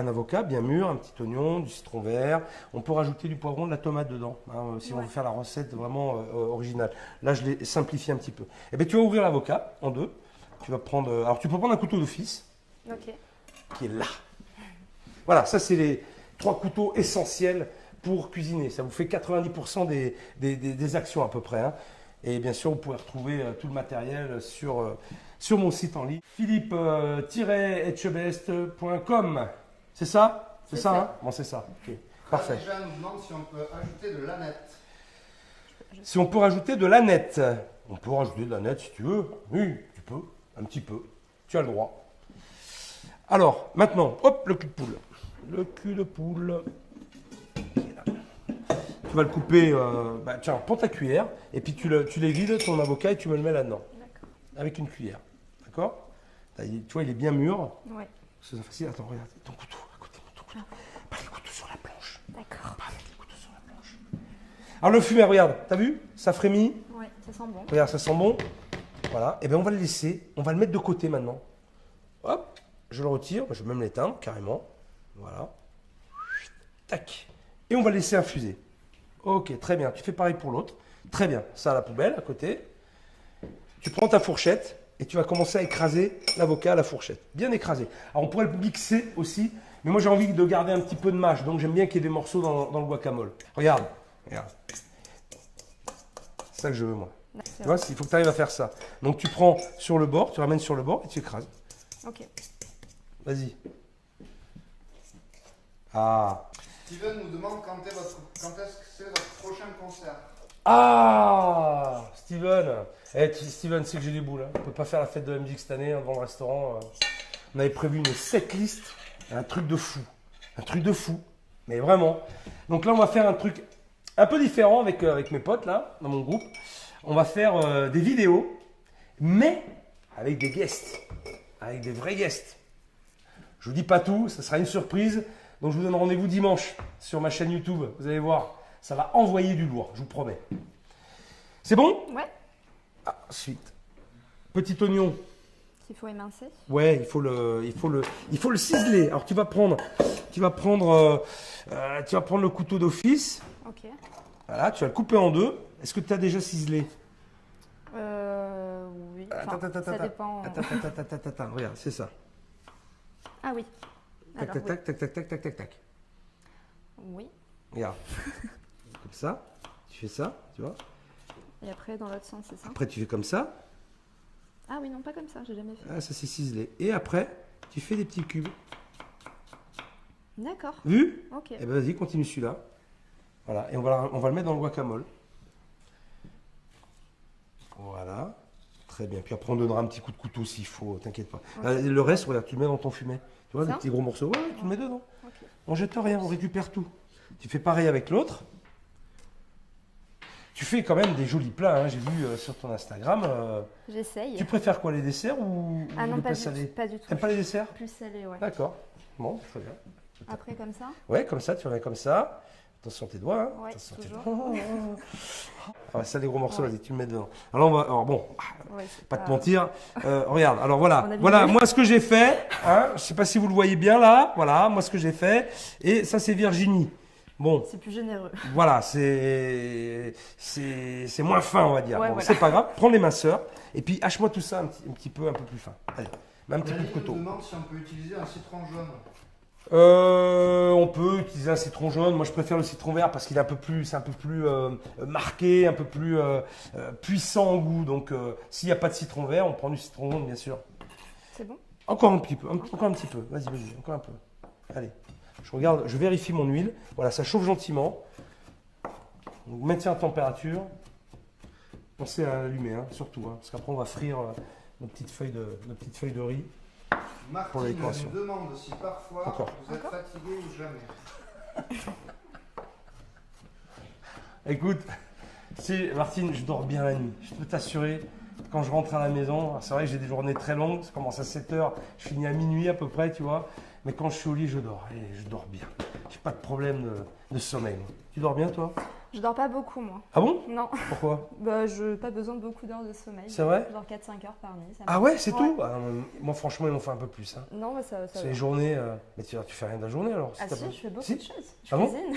Speaker 1: avocat bien mûr, un petit oignon, du citron vert. On peut rajouter du poivron, de la tomate dedans, hein, si on veut faire la recette vraiment originale. Là, je l'ai simplifié un petit peu. Eh bien, tu vas ouvrir l'avocat en deux. Tu vas prendre, alors tu peux prendre un couteau d'office, qui est là. Voilà, ça c'est les 3 couteaux essentiels pour cuisiner. Ça vous fait 90% des actions à peu près. Hein. Et bien sûr, vous pouvez retrouver tout le matériel sur mon site en ligne, philippe-etchebest.com. C'est ça? C'est ça, hein? Bon, c'est ça. Ok. Parfait.
Speaker 3: Déjà, on nous demande si on peut ajouter de l'aneth.
Speaker 1: Si on peut rajouter de l'aneth. On peut rajouter de l'aneth si tu veux. Oui, tu peux. Un petit peu. Tu as le droit. Alors, maintenant, hop, le cul de poule. Le cul de poule. Tu vas le couper, tiens, prends ta cuillère et puis tu les vides, ton avocat, et tu me le mets là-dedans. Avec une cuillère. D'accord? Tu vois, il est bien mûr.
Speaker 2: Ouais.
Speaker 1: C'est facile. Attends, regarde, ton couteau, à côté de ton couteau. Pas les couteaux sur la planche.
Speaker 2: D'accord.
Speaker 1: Pas avec les couteaux sur la planche. Alors le fumet, regarde, t'as vu? Ça frémit.
Speaker 2: Ouais, ça sent bon.
Speaker 1: Regarde, ça sent bon. Voilà. Et bien on va le laisser, on va le mettre de côté maintenant. Hop, je le retire, je vais même l'éteindre carrément. Voilà. Tac. Et on va le laisser infuser. Ok, très bien. Tu fais pareil pour l'autre. Très bien. Ça à la poubelle, à côté. Tu prends ta fourchette et tu vas commencer à écraser l'avocat à la fourchette. Bien écrasé. Alors, on pourrait le mixer aussi, mais moi, j'ai envie de garder un petit peu de mâche. Donc, j'aime bien qu'il y ait des morceaux dans le guacamole. Regarde. C'est ça que je veux, moi. Tu vois, il faut que tu arrives à faire ça. Donc, tu prends sur le bord, tu ramènes sur le bord et tu écrases.
Speaker 2: Ok.
Speaker 1: Vas-y. Ah.
Speaker 3: Steven nous demande quand est-ce que c'est votre prochain concert.
Speaker 1: Ah, Steven. Steven, c'est que j'ai des boules. Hein. On ne peut pas faire la fête de la musique cette année devant le restaurant. On avait prévu une setlist. Un truc de fou. Un truc de fou. Mais vraiment. Donc là, on va faire un truc un peu différent avec mes potes, là, dans mon groupe. On va faire des vidéos, mais avec des guests. Avec des vrais guests. Je vous dis pas tout, ça sera une surprise. Donc je vous donne rendez-vous dimanche sur ma chaîne YouTube. Vous allez voir, ça va envoyer du lourd, je vous promets. C'est bon?
Speaker 2: Ouais.
Speaker 1: Ah, ensuite, petit oignon.
Speaker 2: Qu'il faut émincer.
Speaker 1: Ouais, il faut le ciseler. Alors tu vas prendre le couteau d'office.
Speaker 2: Ok.
Speaker 1: Voilà, tu vas le couper en deux. Est-ce que tu as déjà ciselé?
Speaker 2: Oui. Enfin, ça dépend.
Speaker 1: Attends, regarde, c'est ça.
Speaker 2: Ah oui.
Speaker 1: Tac,
Speaker 2: Alors,
Speaker 1: tac, tac, tac, tac, tac, tac, tac.
Speaker 2: Oui.
Speaker 1: Regarde. Comme ça, tu fais ça, tu vois.
Speaker 2: Et après, dans l'autre sens, c'est ça?
Speaker 1: Après, tu fais comme ça.
Speaker 2: Ah oui, non, pas comme ça, j'ai jamais fait.
Speaker 1: Ah, ça c'est ciselé. Et après, tu fais des petits cubes.
Speaker 2: D'accord,
Speaker 1: Vu?
Speaker 2: ok.
Speaker 1: Et ben vas-y, continue celui-là. Voilà, et on va le mettre dans le guacamole. Voilà, très bien. Puis après, on donnera un petit coup de couteau s'il faut, t'inquiète pas.
Speaker 2: Ok.
Speaker 1: Le reste, regarde, tu le mets dans ton fumet. Tu vois,
Speaker 2: Ça
Speaker 1: les petits gros morceaux, ouais, tu le mets dedans.
Speaker 2: Ok.
Speaker 1: On jette rien, on récupère tout. Tu fais pareil avec l'autre. Tu fais quand même des jolis plats, hein. J'ai vu sur ton Instagram.
Speaker 2: J'essaye.
Speaker 1: Tu préfères quoi, les desserts ou
Speaker 2: Ah non,
Speaker 1: les
Speaker 2: pas
Speaker 1: plats
Speaker 2: du,
Speaker 1: salés?
Speaker 2: pas du tout.
Speaker 1: T'aimes pas les desserts?
Speaker 2: Plus salé, ouais.
Speaker 1: D'accord. Bon, très bien.
Speaker 2: Après, comme ça.
Speaker 1: Ouais, comme ça, tu remets comme ça. Attention tes doigts. Hein.
Speaker 2: Ouais,
Speaker 1: Attention tes
Speaker 2: toujours.
Speaker 1: doigts. Ah ouais, ça, les gros morceaux,
Speaker 2: Ouais.
Speaker 1: vas-y, tu le mets dedans. Alors bon,
Speaker 2: Ouais, c'est
Speaker 1: pas te mentir. Regarde, alors voilà.
Speaker 2: On a
Speaker 1: Voilà,
Speaker 2: visé.
Speaker 1: moi ce que j'ai fait, hein, je sais pas si vous le voyez bien là. Voilà, moi ce que j'ai fait. Et ça, c'est Virginie. Bon,
Speaker 2: C'est plus généreux.
Speaker 1: voilà, c'est moins fin, on va dire.
Speaker 2: Ouais,
Speaker 1: Bon,
Speaker 2: voilà.
Speaker 1: c'est pas grave. Prends les minceurs et puis hache-moi tout ça un petit peu plus fin. Allez, mets un petit coup de
Speaker 3: Dani nous
Speaker 1: couteau.
Speaker 3: demande si on peut utiliser un citron jaune.
Speaker 1: On peut utiliser un citron jaune. Moi, je préfère le citron vert parce qu'il est c'est un peu plus marqué, un peu plus puissant en goût. Donc, s'il n'y a pas de citron vert, on prend du citron jaune, bien sûr.
Speaker 2: C'est bon?
Speaker 1: Encore un petit peu, encore un petit peu. Vas-y, encore un peu. Allez, je regarde, je vérifie mon huile. Voilà, ça chauffe gentiment. Donc, maintien à température. Pensez à l'allumer, hein, surtout, hein, parce qu'après, on va frire nos petites feuilles de riz. Pour la
Speaker 3: Martine
Speaker 1: décoration.
Speaker 3: nous demande si parfois
Speaker 1: Encore.
Speaker 3: vous êtes fatigué ou jamais.
Speaker 1: Écoute, Martine, je dors bien la nuit. Je peux t'assurer, quand je rentre à la maison, c'est vrai que j'ai des journées très longues, ça commence à 7 h, je finis à minuit à peu près, tu vois. Mais quand je suis au lit, je dors. Et je dors bien. J'ai pas de problème de sommeil. Moi. Tu dors bien, toi?
Speaker 2: Je dors pas beaucoup, moi.
Speaker 1: Ah bon?
Speaker 2: Non,
Speaker 1: Pourquoi?
Speaker 2: bah, je pas besoin de beaucoup d'heures de sommeil.
Speaker 1: C'est vrai?
Speaker 2: Je dors 4-5 heures par nuit. Ça
Speaker 1: Ah
Speaker 2: me-
Speaker 1: ouais, c'est
Speaker 2: Ouais.
Speaker 1: tout? Ah, moi, franchement, ils m'ont fait un peu plus. Hein.
Speaker 2: Non, bah, ça
Speaker 1: C'est
Speaker 2: va.
Speaker 1: les journées. Mais tu fais rien de la journée alors?
Speaker 2: Ah
Speaker 1: t'as
Speaker 2: si,
Speaker 1: pas-
Speaker 2: je fais beaucoup
Speaker 1: Si?
Speaker 2: de choses. Je
Speaker 1: Ah bon
Speaker 2: cuisine.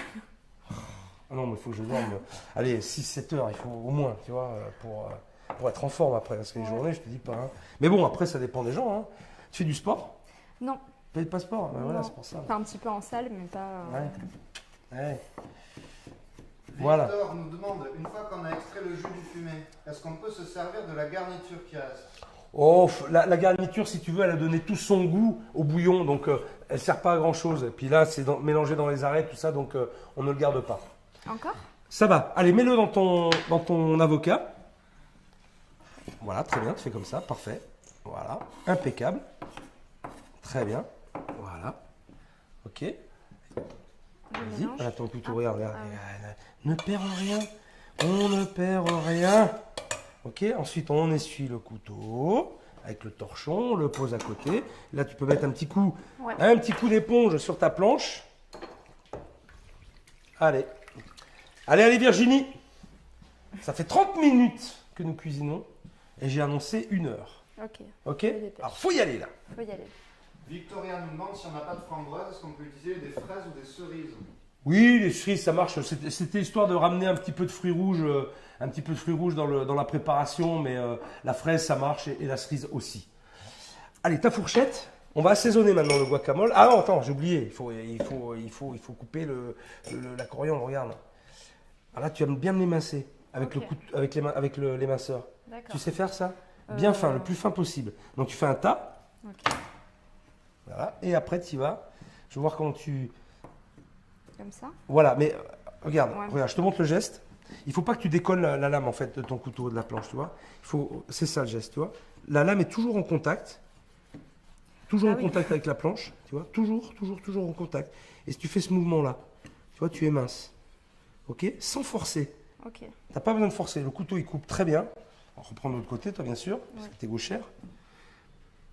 Speaker 1: Ah non, mais il faut que je dorme. Allez, 6-7 heures, il faut au moins, tu vois, pour être en forme après. Parce que les
Speaker 2: Ouais.
Speaker 1: journées, je te dis pas. Hein. Mais bon, après, ça dépend des gens. Hein. Tu fais du sport?
Speaker 2: Non,
Speaker 1: Pas de passeport? Ben voilà,
Speaker 2: Non.
Speaker 1: c'est pour ça.
Speaker 2: enfin un petit peu en salle, mais pas.
Speaker 1: Ouais. Ouais. Voilà.
Speaker 3: Victor nous demande, une fois qu'on a extrait le jus du fumet, est-ce qu'on peut se servir de la garniture qui reste?
Speaker 1: Oh, la garniture, si tu veux, elle a donné tout son goût au bouillon, donc elle sert pas à grand chose. Et puis là, c'est mélangé dans les arêtes, tout ça, donc on ne le garde pas.
Speaker 2: Encore?
Speaker 1: Ça va. Allez, mets-le dans ton avocat. Voilà, très bien, tu fais comme ça, parfait. Voilà, impeccable. Très bien. Voilà. Ok.
Speaker 2: Je
Speaker 1: Vas-y,
Speaker 2: mélange.
Speaker 1: voilà ton couteau,
Speaker 2: Ah.
Speaker 1: regarde, regarde.
Speaker 2: Ah ouais.
Speaker 1: Regarde. Ne perds rien. On ne perd rien. Ok, ensuite on essuie le couteau avec le torchon, on le pose à côté. Là, tu peux mettre un petit coup d'éponge sur ta planche. Allez. Allez, Virginie. Ça fait 30 minutes que nous cuisinons et j'ai annoncé 1 heure.
Speaker 2: Ok,
Speaker 1: Ok?
Speaker 2: Je dépêche.
Speaker 1: Alors, faut y aller là.
Speaker 2: faut y aller.
Speaker 3: Victoria nous demande si on n'a pas de framboise, est-ce qu'on peut utiliser des fraises ou des cerises?
Speaker 1: Oui, les cerises, ça marche. C'était histoire de ramener un petit peu de fruits rouges, dans la préparation, mais la fraise, ça marche et la cerise aussi. Allez, ta fourchette. On va assaisonner maintenant le guacamole. Ah non, attends, j'ai oublié. Il faut couper la coriandre. Regarde. Alors là, tu vas bien me l'émincer avec
Speaker 2: Ok.
Speaker 1: avec l'éminceur.
Speaker 2: D'accord.
Speaker 1: Tu sais faire ça? Bien fin, le
Speaker 2: Euh.
Speaker 1: plus fin possible. Donc tu fais un tas.
Speaker 2: Ok.
Speaker 1: Voilà. Et après, tu y vas. Je vais voir comment tu.
Speaker 2: Comme ça?
Speaker 1: Voilà, mais regarde,
Speaker 2: Ouais.
Speaker 1: regarde, je te montre le geste. Il faut pas que tu décolles la lame en fait de ton couteau de la planche, tu vois. C'est ça le geste, tu vois. La lame est toujours en contact, toujours
Speaker 2: Ah
Speaker 1: en
Speaker 2: oui.
Speaker 1: contact avec la planche, tu vois. Toujours en contact. Et si tu fais ce mouvement-là, tu vois, tu éminces, ok, sans forcer.
Speaker 2: Ok.
Speaker 1: T'as pas besoin de forcer. Le couteau il coupe très bien. On reprend de l'autre côté, toi bien sûr, parce
Speaker 2: Ouais.
Speaker 1: que t'es gauchère.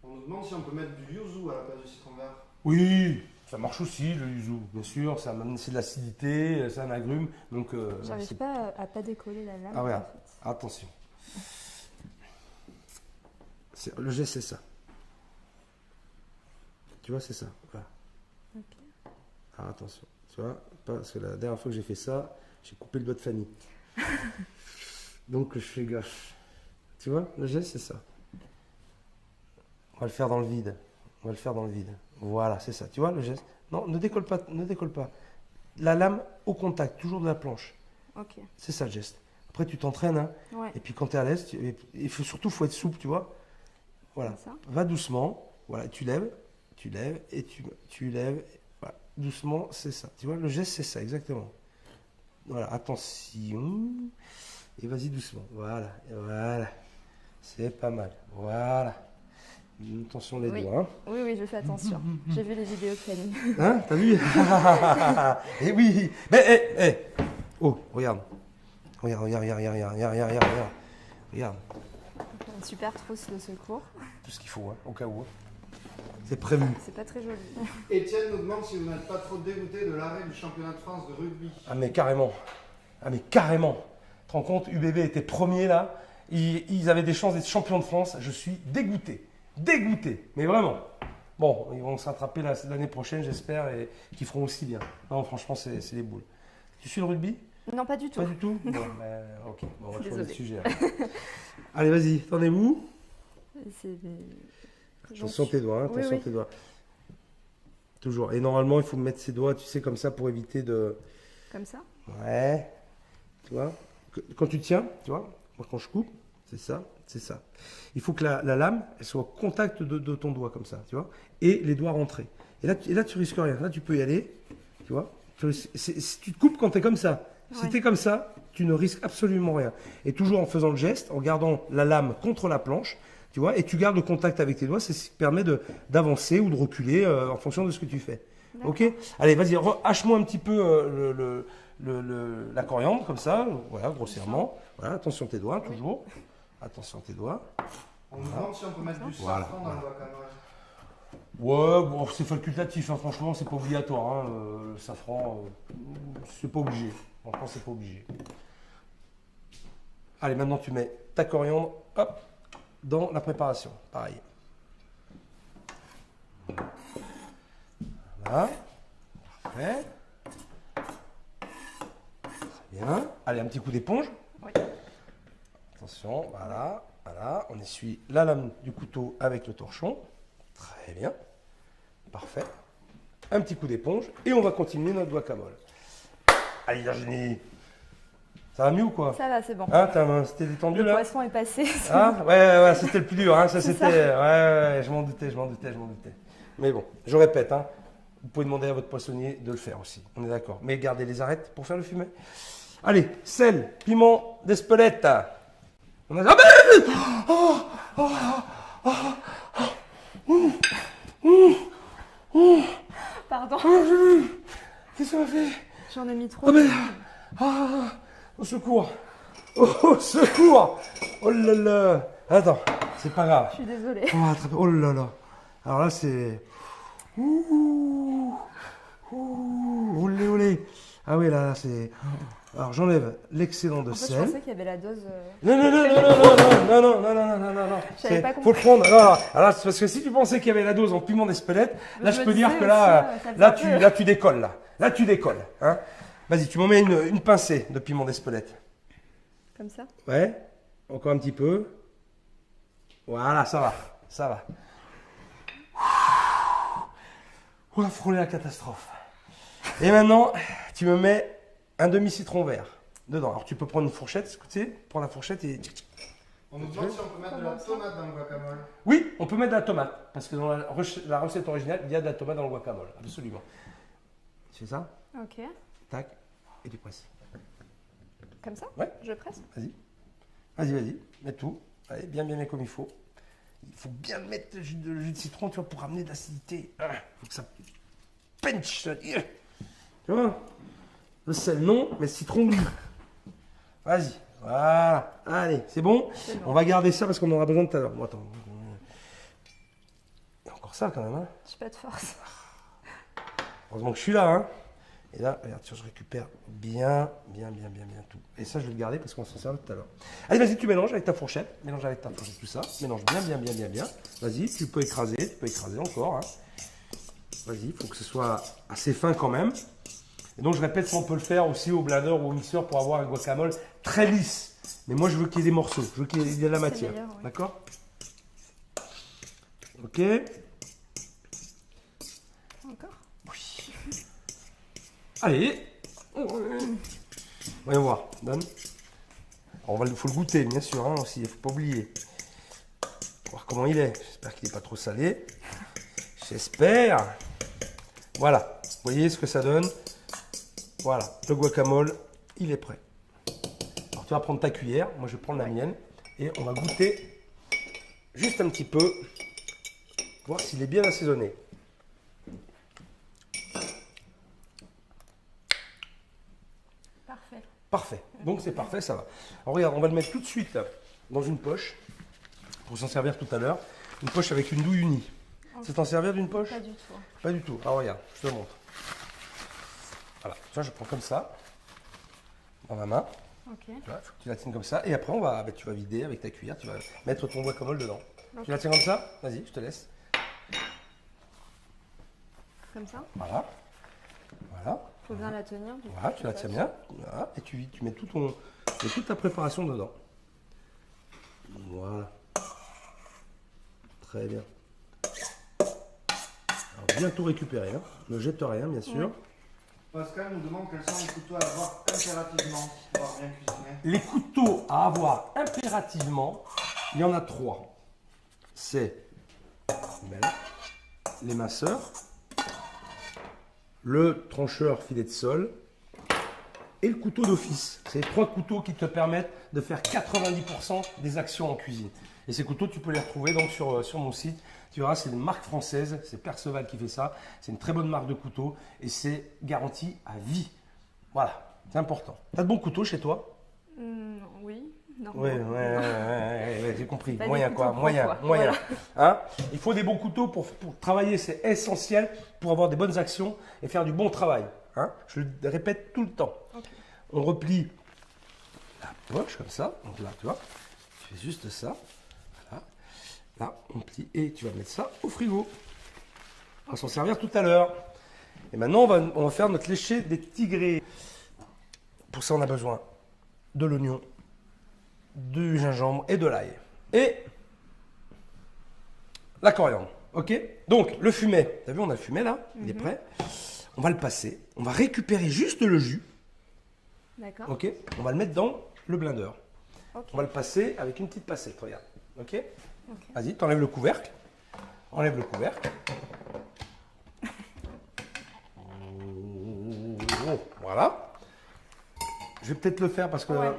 Speaker 3: On nous demande si on peut mettre du yuzu à la place du citron vert.
Speaker 1: Oui, ça marche aussi le yuzu, bien sûr. C'est de l'acidité, c'est un agrume, donc.
Speaker 2: J'arrive
Speaker 1: c'est-
Speaker 2: pas à pas décoller la lame.
Speaker 1: Ah ouais,
Speaker 2: en fait.
Speaker 1: attention. Le geste, c'est ça. Tu vois, c'est ça. Voilà.
Speaker 2: Ok.
Speaker 1: Alors attention. Tu vois, parce que la dernière fois que j'ai fait ça, j'ai coupé le doigt de Fanny. Donc je fais gaffe. Tu vois, le geste, c'est ça. On va le faire dans le vide. On va le faire dans le vide. Voilà, c'est ça. Tu vois le geste? Non, ne décolle pas, ne décolle pas. La lame au contact, toujours de la planche.
Speaker 2: Ok.
Speaker 1: C'est ça le geste. Après, tu t'entraînes, hein.
Speaker 2: Ouais.
Speaker 1: Et puis quand tu es à l'aise, il faut surtout faut être souple, tu vois. Voilà.
Speaker 2: Comme ça.
Speaker 1: Va doucement. Voilà, tu lèves et tu lèves. Voilà. Doucement, c'est ça. Tu vois, le geste, c'est ça, exactement. Voilà, attention. Et vas-y doucement. Voilà, voilà. C'est pas mal. Voilà. Attention les
Speaker 2: Oui.
Speaker 1: doigts. Hein.
Speaker 2: Oui, je fais attention. J'ai vu les vidéos de Fanny.
Speaker 1: Hein, t'as vu? Eh oui. Mais, oh, regarde. Regarde.
Speaker 2: Une super trousse de secours.
Speaker 1: Tout ce qu'il faut, hein, au cas où. C'est prévu.
Speaker 2: C'est pas très joli.
Speaker 3: Étienne nous demande si vous n'êtes pas trop dégoûté de l'arrêt du championnat de France de rugby.
Speaker 1: Ah mais carrément. Tu te rends compte, UBB était premier là. Ils avaient des chances d'être champions de France. Je suis dégoûté. Dégoûté. Mais vraiment. Bon, ils vont se rattraper l'année prochaine, j'espère, et qu'ils feront aussi bien. Non, franchement, c'est des boules. Tu suis le rugby?
Speaker 2: Non, pas du tout.
Speaker 1: Pas du tout? Bon, ben, ok. Bon, on va changer de
Speaker 2: Désolée.
Speaker 1: sujet. Alors. Allez, vas-y. T'en es où?
Speaker 2: C'est des...
Speaker 1: Attention tes doigts, hein,
Speaker 2: Oui,
Speaker 1: attention
Speaker 2: oui.
Speaker 1: tes doigts. Toujours. Et normalement, il faut mettre ses doigts, tu sais, comme ça, pour éviter de...
Speaker 2: Comme ça?
Speaker 1: Ouais. Tu vois? Quand tu tiens, tu vois? Moi, quand je coupe, c'est ça, c'est ça. Il faut que la lame, elle soit au contact de ton doigt, comme ça, tu vois? Et les doigts rentrés. Et là, tu risques rien. Là, tu peux y aller, tu vois? Si tu te coupes quand tu es comme ça. Si
Speaker 2: Ouais.
Speaker 1: tu es comme ça, tu ne risques absolument rien. Et toujours en faisant le geste, en gardant la lame contre la planche, tu vois, et tu gardes le contact avec tes doigts, c'est ce qui permet d'avancer ou de reculer en fonction de ce que tu fais. Ok? Allez, vas-y, hache-moi un petit peu la coriandre, comme ça, voilà, grossièrement. Voilà, attention tes doigts, toujours. Attention tes doigts.
Speaker 3: On nous demande si on peut mettre du
Speaker 1: Voilà,
Speaker 3: safran dans le guacamole.
Speaker 1: Ouais, bon, c'est facultatif, hein, franchement, c'est pas obligatoire. Hein, le safran, c'est pas obligé. Franchement, c'est pas obligé. Allez, maintenant tu mets ta coriandre, hop, dans la préparation. Pareil. Voilà. Parfait. Très bien. Allez, un petit coup d'éponge.
Speaker 2: Oui.
Speaker 1: Attention, voilà, voilà. On essuie la lame du couteau avec le torchon. Très bien. Parfait. Un petit coup d'éponge et on va continuer notre guacamole. Allez, Virginie. Ça va mieux ou quoi?
Speaker 2: Ça va, c'est bon.
Speaker 1: Hein, c'était détendu
Speaker 2: Le
Speaker 1: là?
Speaker 2: poisson est passé.
Speaker 1: Ah, ouais, c'était le plus dur. Hein. Ça,
Speaker 2: C'est
Speaker 1: c'était.
Speaker 2: ça.
Speaker 1: Ouais, je m'en doutais. Mais bon, je répète, hein, vous pouvez demander à votre poissonnier de le faire aussi. On est d'accord. Mais gardez les arêtes pour faire le fumet. Allez, sel, piment d'Espelette. On a. Ah,
Speaker 2: Pardon.
Speaker 1: qu'est-ce que ça m'a fait?
Speaker 2: J'en ai mis trop.
Speaker 1: Ah, mais. Ah, au secours. Au secours. Oh là là. Attends, c'est pas grave.
Speaker 2: Je suis désolée.
Speaker 1: On va rattraper. Oh là là. Alors là, c'est. Olé, olé. Ah oui, là, c'est. Alors j'enlève l'excédent de
Speaker 2: En fait, je
Speaker 1: sel.
Speaker 2: pensais qu'il y avait la dose.
Speaker 1: Non.
Speaker 2: Je savais pas
Speaker 1: Faut le prendre. Non. Alors, c'est parce que si tu pensais qu'il y avait la dose en piment d'Espelette, là, je
Speaker 2: me
Speaker 1: peux dire
Speaker 2: disais
Speaker 1: que là,
Speaker 2: aussi, ça me fait
Speaker 1: là, tu décolles. Là, tu décolles. Hein. Vas-y, tu m'en mets une pincée de piment d'Espelette.
Speaker 2: Comme ça?
Speaker 1: Ouais. Encore un petit peu. Voilà, ça va. On a frôlé la catastrophe. Et maintenant, tu me mets un demi-citron vert dedans. Alors, tu peux prendre une fourchette, écoutez, prends la fourchette et...
Speaker 3: On nous demande si on peut mettre de la tomate dans le guacamole.
Speaker 1: Oui, on peut mettre de la tomate, parce que dans la recette originale, il y a de la tomate dans le guacamole, absolument. Tu fais ça,
Speaker 2: Ok.
Speaker 1: tac, et tu presses.
Speaker 2: Comme ça?
Speaker 1: Ouais.
Speaker 2: Je presse?
Speaker 1: Vas-y, mets tout. Allez, bien comme il faut. Il faut bien mettre le jus de citron, tu vois, pour ramener de l'acidité. Il faut que ça pinch. Tu vois? Le sel, non, mais le citron, oui. Vas-y, voilà. Allez, c'est bon?
Speaker 2: C'est bon.
Speaker 1: On va garder ça parce qu'on aura besoin de tout à l'heure. Bon, attends. Il y a encore ça quand même, hein?
Speaker 2: J'ai pas de force.
Speaker 1: Heureusement que je suis là, hein. Et là, regarde, je récupère bien tout. Et ça, je vais le garder parce qu'on s'en sert tout à l'heure. Allez, vas-y, tu mélanges avec ta fourchette. Mélange avec ta fourchette, tout ça. Mélange bien. Vas-y, tu peux écraser encore. Hein. Vas-y, il faut que ce soit assez fin quand même. Et donc, je répète, ça, on peut le faire aussi au blender ou au mixeur pour avoir un guacamole très lisse. Mais moi, je veux qu'il y ait des morceaux. Je veux qu'il y ait de la matière.
Speaker 2: meilleur, oui.
Speaker 1: D'accord? Ok.
Speaker 2: Encore?
Speaker 1: Allez. Voyons voir. Donne. Alors, faut le goûter, bien sûr, hein, aussi. Il ne faut pas oublier. voir comment il est. J'espère qu'il n'est pas trop salé. J'espère. Voilà. Vous voyez ce que ça donne? Voilà. Le guacamole, il est prêt. Alors, tu vas prendre ta cuillère. Moi, je vais prendre la mienne. Et on va goûter juste un petit peu. Voir s'il est bien assaisonné.
Speaker 2: Parfait.
Speaker 1: Parfait. Donc, c'est parfait, ça va. Alors, regarde, on va le mettre tout de suite là, dans une poche. Pour s'en servir tout à l'heure. Une poche avec une douille unie. C'est t'en servir d'une poche?
Speaker 2: Pas du tout.
Speaker 1: Pas du tout. Alors regarde, je te montre. Voilà, tu vois, je prends comme ça, dans ma main.
Speaker 2: Ok.
Speaker 1: Tu vois, faut que tu la tiennes comme ça. Et après, tu vas vider avec ta cuillère, tu vas mettre ton guacamole dedans.
Speaker 2: Ok.
Speaker 1: Tu la tiens comme ça? Vas-y, je te laisse.
Speaker 2: Comme ça.
Speaker 1: Voilà. Voilà.
Speaker 2: Faut bien la tenir. du coup,
Speaker 1: Voilà, tu la tiens bien. Voilà. Et tu mets toute ta préparation dedans. Voilà. Très bien. Alors, bien tout récupérer. Hein. Ne jette rien, bien sûr.
Speaker 2: Ouais.
Speaker 3: Pascal nous demande quels sont les couteaux à avoir impérativement pour pouvoir bien cuisiner.
Speaker 1: Les couteaux à avoir impérativement, il y en a 3. C'est l'éminceur, le trancheur filet de sol et le couteau d'office. C'est les 3 couteaux qui te permettent de faire 90% des actions en cuisine. Et ces couteaux, tu peux les retrouver donc sur mon site. Tu verras, c'est une marque française, c'est Perceval qui fait ça. C'est une très bonne marque de couteaux et c'est garanti à vie. Voilà, c'est important. Tu as de bons couteaux chez toi?
Speaker 2: Oui. Non.
Speaker 1: Oui, j'ai compris.
Speaker 2: Pas
Speaker 1: Moyen
Speaker 2: des
Speaker 1: quoi,
Speaker 2: couteaux
Speaker 1: moyen,
Speaker 2: propres, quoi.
Speaker 1: moyen.
Speaker 2: Voilà.
Speaker 1: Hein, il faut des bons couteaux pour travailler, c'est essentiel pour avoir des bonnes actions et faire du bon travail. Hein, je le répète tout le temps.
Speaker 2: Ok.
Speaker 1: On replie la poche comme ça. Donc là, tu vois, tu fais juste ça. Voilà. Là, on plie et tu vas mettre ça au frigo. On va s'en servir tout à l'heure. Et maintenant, on va faire notre léché des tigrés. Pour ça, on a besoin de l'oignon, du gingembre et de l'ail. Et la coriandre. Ok? Donc, le fumet. T'as vu, on a le fumet là. Il est prêt. On va le passer. On va récupérer juste le jus.
Speaker 2: D'accord.
Speaker 1: Ok? On va le mettre dans le blender.
Speaker 2: Ok.
Speaker 1: On va le passer avec une petite passette. Regarde. Ok?
Speaker 2: Ok.
Speaker 1: Vas-y, t'enlèves le couvercle. Enlève le couvercle. Voilà. Je vais peut-être le faire parce que.
Speaker 2: Ouais.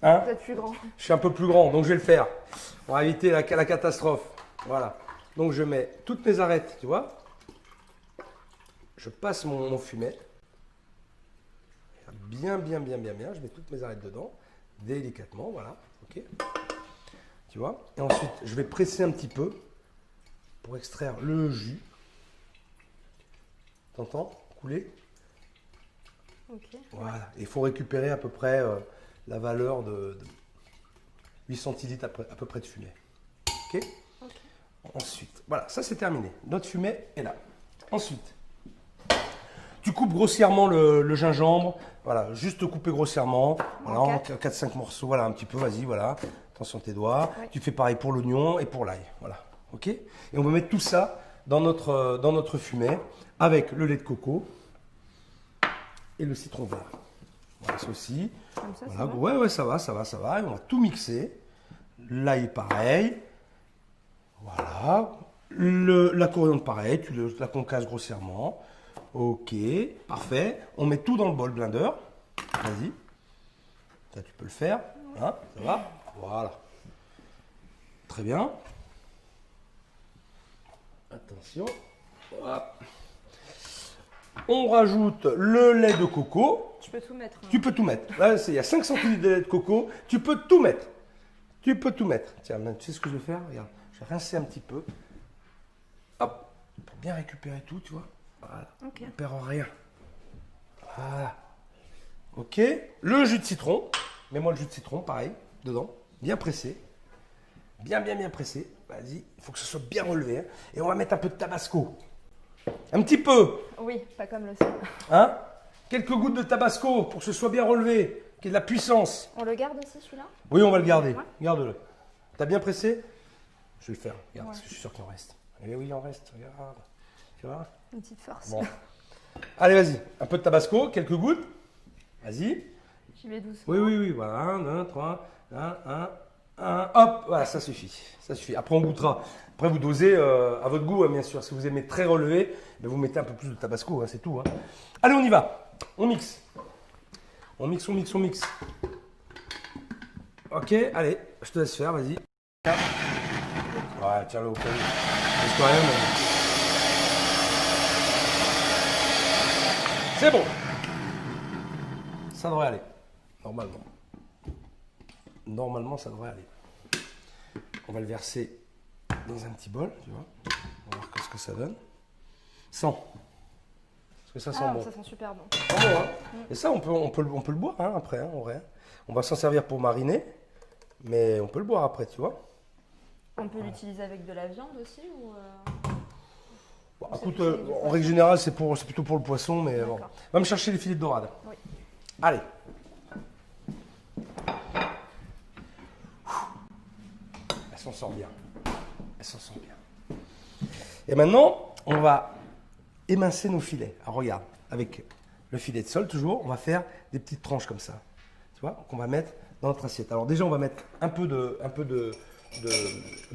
Speaker 1: Hein,
Speaker 2: Peut-être plus grand.
Speaker 1: je suis un peu plus grand, donc je vais le faire. On va éviter la catastrophe. Voilà. Donc je mets toutes mes arêtes, tu vois. Je passe mon fumet. Bien. Je mets toutes mes arêtes dedans. Délicatement, voilà. Ok. Tu vois. Et ensuite, je vais presser un petit peu pour extraire le jus. T'entends couler?
Speaker 2: Ok.
Speaker 1: Voilà. Il faut récupérer à peu près la valeur de 8 centilitres à peu près de fumée. Ok?
Speaker 2: Ok.
Speaker 1: Ensuite, voilà, ça c'est terminé. Notre fumée est là. Ensuite, tu coupes grossièrement le gingembre. Voilà, juste couper grossièrement. Voilà, en 4-5 morceaux. Voilà, un petit peu, vas-y, voilà. Attention tes doigts.
Speaker 2: Ouais.
Speaker 1: Tu fais pareil pour l'oignon et pour l'ail. Voilà. Ok? Et on va mettre tout ça dans notre fumée avec le lait de coco et le citron vert. Voilà, ceci.
Speaker 2: Comme ça,
Speaker 1: Voilà,
Speaker 2: ça va.
Speaker 1: ouais, ça va. Et on va tout mixer. L'ail pareil. Voilà. La coriandre pareil, tu la concasses grossièrement. Ok, parfait. On met tout dans le bol blender. Vas-y. Ça, tu peux le faire. Hein, ça va? Voilà. Très bien. Attention. Voilà. On rajoute le lait de coco.
Speaker 2: Je peux tout mettre.
Speaker 1: Tu peux tout mettre. Là, il y a 5 centilitres de lait de coco. Tu peux tout mettre. Tiens, tu sais ce que je vais faire? Regarde, je vais rincer un petit peu. Hop, pour bien récupérer tout, tu vois. Voilà.
Speaker 2: Ok.
Speaker 1: On ne perd rien. Voilà. Ok. Le jus de citron. Mets-moi le jus de citron, pareil, dedans. Bien pressé. Bien pressé. Vas-y, il faut que ce soit bien relevé. Hein. Et on va mettre un peu de tabasco. Un petit peu.
Speaker 2: Oui, pas comme le sel.
Speaker 1: Hein? Quelques gouttes de tabasco pour que ce soit bien relevé, qu'il y ait de la puissance.
Speaker 2: On le garde aussi celui-là?
Speaker 1: Oui, on va le garder.
Speaker 2: Ouais.
Speaker 1: Garde-le. T'as bien pressé? Je vais le faire. Regarde,
Speaker 2: Ouais.
Speaker 1: parce que je suis sûr qu'il en reste. Eh oui, il en reste. Regarde. Tu vois?
Speaker 2: Une petite force.
Speaker 1: Bon. Allez, vas-y. Un peu de tabasco, quelques gouttes. Vas-y.
Speaker 2: J'y vais doucement.
Speaker 1: Oui. Voilà. 1, 2, 3. 1. Hop, voilà, ça suffit. Ça suffit. Après, on goûtera. Après, vous dosez à votre goût, hein, bien sûr. Si vous aimez très relevé, ben, vous mettez un peu plus de tabasco, hein, c'est tout. Hein. Allez, on y va. On mixe. On mixe, on mixe, on mixe. Ok, allez, je te laisse faire, vas-y. Ouais, tiens-le au cas où. Laisse-toi rien, mais... C'est bon. Ça devrait aller. Normalement. Normalement, ça devrait aller. On va le verser dans un petit bol, tu vois. On va voir ce que ça donne. 100. Parce que ça sent bon.
Speaker 2: Ça sent super bon.
Speaker 1: Ça sent bon, hein. Et ça, on peut le boire hein, après, hein, en vrai. On va s'en servir pour mariner, mais on peut le boire après, tu vois.
Speaker 2: On peut l'utiliser avec de la viande aussi ou
Speaker 1: Bon, écoute, en règle générale, c'est plutôt pour le poisson, mais bon. Va me chercher les filets de dorade.
Speaker 2: Oui.
Speaker 1: Allez. Elle s'en sort bien. Elle s'en sort bien. Et maintenant, on va émincer nos filets. Alors regarde, avec le filet de sol toujours, on va faire des petites tranches comme ça. Tu vois, qu'on va mettre dans notre assiette. Alors déjà, on va mettre un peu de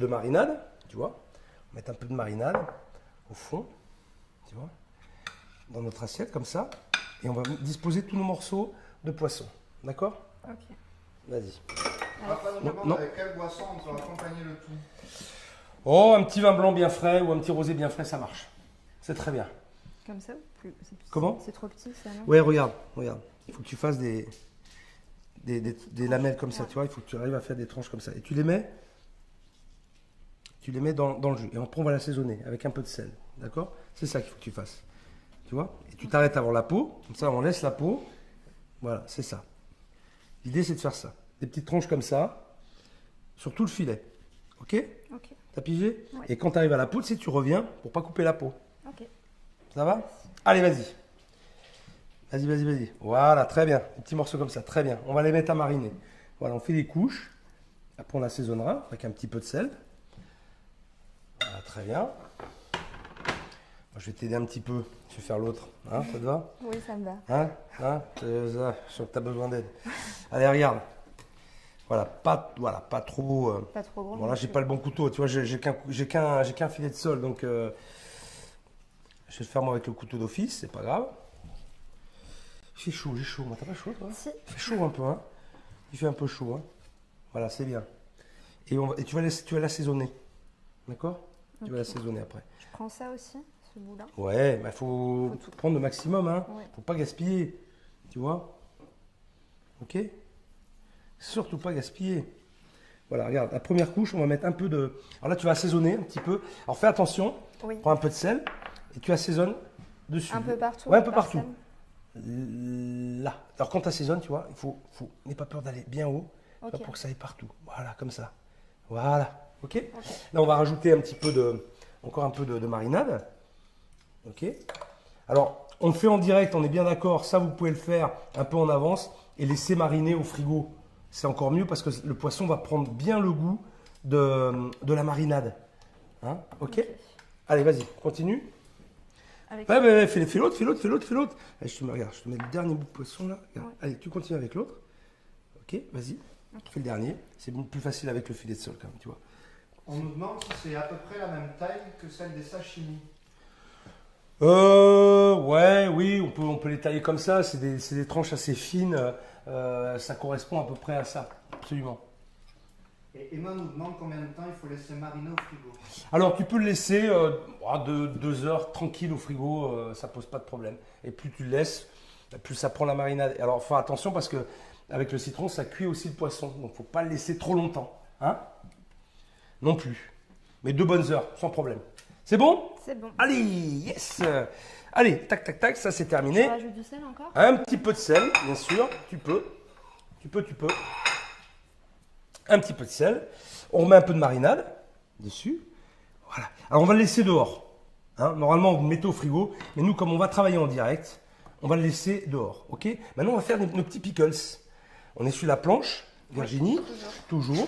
Speaker 1: marinade, tu vois. On va mettre un peu de marinade au fond, tu vois, dans notre assiette comme ça. Et on va disposer tous nos morceaux de poisson. D'accord?
Speaker 2: Ok.
Speaker 1: Vas-y.
Speaker 3: Après, on demande
Speaker 1: non.
Speaker 3: avec quelle boisson on peut accompagner le tout.
Speaker 1: Oh, un petit vin blanc bien frais ou un petit rosé bien frais, ça marche. C'est très bien.
Speaker 2: Comme ça ou plus?
Speaker 1: Comment?
Speaker 2: C'est trop petit ça, non?
Speaker 1: Ouais, regarde. Il faut que tu fasses des lamelles comme ça, tu vois. Il faut que tu arrives à faire des tranches comme ça. Et tu les mets dans le jus. Et après, on va l'assaisonner avec un peu de sel. D'accord? C'est ça qu'il faut que tu fasses. Tu vois? Et tu t'arrêtes avant la peau. Comme ça, on laisse la peau. Voilà, c'est ça. L'idée, c'est de faire ça. Des petites tranches comme ça, sur tout le filet. Ok?
Speaker 2: Ok.
Speaker 1: T'as pigé?
Speaker 2: Ouais.
Speaker 1: Et quand tu arrives à la peau, tu sais, tu reviens pour pas couper la peau.
Speaker 2: Ok.
Speaker 1: Ça va? Allez, vas-y. Vas-y. Voilà, très bien. Des petits morceaux comme ça, très bien. On va les mettre à mariner. Voilà, on fait des couches. Après, on assaisonnera avec un petit peu de sel. Voilà, très bien. Moi, je vais t'aider un petit peu. Je vais faire l'autre. Hein, ça te va?
Speaker 2: Oui, ça me va.
Speaker 1: Hein? Je sens que tu as besoin d'aide. Allez, regarde. Voilà, pas trop.
Speaker 2: Pas trop gros.
Speaker 1: Bon, là, j'ai pas le bon couteau. Tu vois, j'ai qu'un filet de sol. Donc, je vais le faire moi avec le couteau d'office. C'est pas grave. J'ai chaud. Moi, t'as pas chaud, toi?
Speaker 2: Si.
Speaker 1: Il fait chaud un peu, hein? Il fait un peu chaud, hein? Voilà, c'est bien. Et tu vas l'assaisonner. D'accord? Tu vas l'assaisonner après.
Speaker 2: Je prends ça aussi, ce bout-là.
Speaker 1: Ouais, il faut prendre le maximum, hein.
Speaker 2: Ouais.
Speaker 1: Faut pas gaspiller. Tu vois? Ok? Surtout pas gaspiller. Voilà, regarde, la première couche, on va mettre un peu de... Alors là, tu vas assaisonner un petit peu. Alors fais attention,
Speaker 2: Oui.
Speaker 1: prends un peu de sel et tu assaisonnes dessus.
Speaker 2: Un peu partout.
Speaker 1: Ouais, un peu
Speaker 2: par
Speaker 1: partout.
Speaker 2: sel.
Speaker 1: Là. Alors quand tu assaisonnes, tu vois, n'aie pas peur d'aller bien haut, tu vois,
Speaker 2: Ok.
Speaker 1: pour que ça aille partout. Voilà, comme ça. Voilà, ok? Là, on va rajouter encore un peu de marinade. Ok? Alors, on le fait en direct, on est bien d'accord. Ça, vous pouvez le faire un peu en avance et laisser mariner au frigo. C'est encore mieux parce que le poisson va prendre bien le goût de la marinade. Hein? Ok? Allez, vas-y, continue.
Speaker 2: Avec
Speaker 1: Ouais, fais l'autre. Allez, regarde, je te mets le dernier bout de poisson là. Regarde.
Speaker 2: Ouais.
Speaker 1: Allez, tu continues avec l'autre. Ok, vas-y. Fais le dernier. C'est plus facile avec le filet de sol quand même, tu vois.
Speaker 3: On nous demande si c'est à peu près la même taille que celle des sashimi.
Speaker 1: Oui, on peut les tailler comme ça. C'est des tranches assez fines. Ça correspond à peu près à ça, absolument.
Speaker 3: Et Emma nous demande combien de temps il faut laisser mariner au frigo.
Speaker 1: Alors, tu peux le laisser 2 heures tranquille au frigo, ça pose pas de problème. Et plus tu le laisses, plus ça prend la marinade. Alors, fais attention parce que avec le citron, ça cuit aussi le poisson. Donc, faut pas le laisser trop longtemps. Hein? Non plus. Mais 2 bonnes heures, sans problème. C'est bon?
Speaker 2: C'est bon.
Speaker 1: Allez, yes! Allez, tac, ça c'est terminé.
Speaker 2: Tu rajoutes du sel encore?
Speaker 1: Un petit peu de sel, bien sûr. Tu peux. Un petit peu de sel. On remet un peu de marinade dessus. Voilà. Alors on va le laisser dehors. Hein, normalement, vous le mettez au frigo. Mais nous, comme on va travailler en direct, on va le laisser dehors. Ok? Maintenant, on va faire nos petits pickles. On essuie la planche, Virginie. Toujours.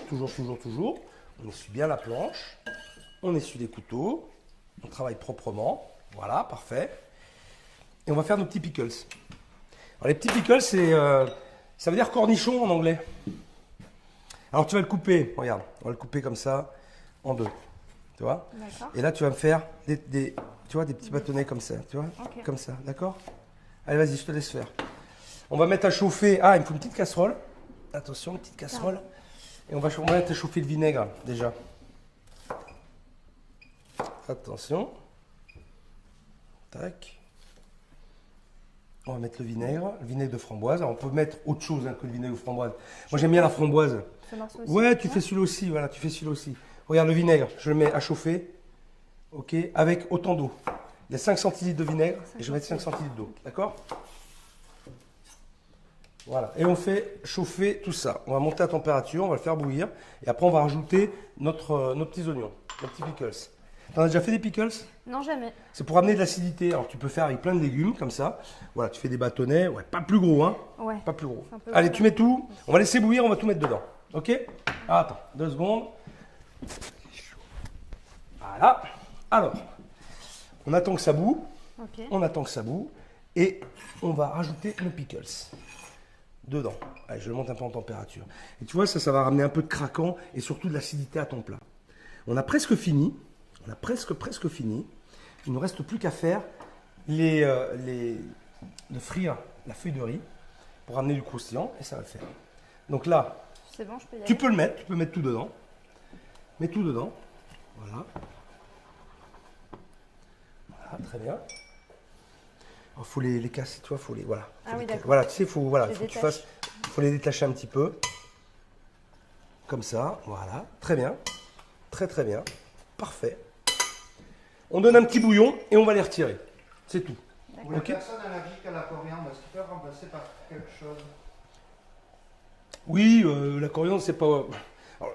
Speaker 1: On essuie bien la planche. On essuie les couteaux. On travaille proprement. Voilà, parfait. Et on va faire nos petits pickles. Alors les petits pickles, ça veut dire cornichon en anglais. Alors tu vas le couper, regarde, on va le couper comme ça, en deux. Tu vois?
Speaker 2: D'accord.
Speaker 1: Et là, tu vas me faire tu vois, des petits bâtonnets comme ça, tu vois?
Speaker 2: Ok.
Speaker 1: Comme ça, d'accord? Allez, vas-y, je te laisse faire. On va mettre à chauffer. Ah, il me faut une petite casserole. Attention, une petite casserole. Et on va mettre à chauffer le vinaigre, déjà. Attention. Tac. On va mettre le vinaigre de framboise. Alors, on peut mettre autre chose que le vinaigre de framboise. Moi, j'aime bien la framboise.
Speaker 2: Ce morceau aussi.
Speaker 1: Ouais, tu fais celui-là aussi, voilà, tu fais celui-là aussi. Regarde le vinaigre, je le mets à chauffer, ok, avec autant d'eau. Il y a 5 centilitres de vinaigre et je vais mettre 5 centilitres d'eau, d'accord? Voilà, et on fait chauffer tout ça. On va monter à température, on va le faire bouillir et après on va rajouter nos petits oignons, nos petits pickles. T'en as déjà fait des pickles?
Speaker 2: Non, jamais.
Speaker 1: C'est pour amener de l'acidité. Alors tu peux faire avec plein de légumes comme ça. Voilà, tu fais des bâtonnets, ouais, pas plus gros, hein?
Speaker 2: Ouais.
Speaker 1: Pas plus gros.
Speaker 2: C'est un peu
Speaker 1: Allez,
Speaker 2: gros,
Speaker 1: tu mets tout. On va laisser bouillir, on va tout mettre dedans. Ok? Ah, attends, 2 secondes. Voilà. Alors, on attend que ça boue.
Speaker 2: Ok.
Speaker 1: On attend que ça boue. Et on va rajouter nos pickles dedans. Allez, je le monte un peu en température. Et tu vois, ça va ramener un peu de craquant et surtout de l'acidité à ton plat. On a presque fini. On a presque fini. Il ne nous reste plus qu'à faire de frire la feuille de riz pour ramener du croustillant et ça va le faire. Donc là,
Speaker 2: C'est bon, je peux y aller.
Speaker 1: tu peux le mettre, tu peux mettre tout dedans. Mets tout dedans. Voilà. Voilà, très bien. Il faut les casser, tu vois, faut les voilà.
Speaker 2: Ah
Speaker 1: Faut
Speaker 2: oui,
Speaker 1: les-
Speaker 2: d'accord.
Speaker 1: Voilà, tu sais, faut
Speaker 2: Les
Speaker 1: que tu
Speaker 2: détaches.
Speaker 1: fasses, faut les détacher un petit peu. Comme ça, voilà, très bien. Très très bien. Parfait. On donne un petit bouillon et on va les retirer. C'est tout.
Speaker 3: Pour les
Speaker 1: Ok.
Speaker 3: personnes allergiques à la coriandre, est-ce qu'ils peuvent remplacer par quelque chose?
Speaker 1: Oui, la coriandre, c'est pas. Alors,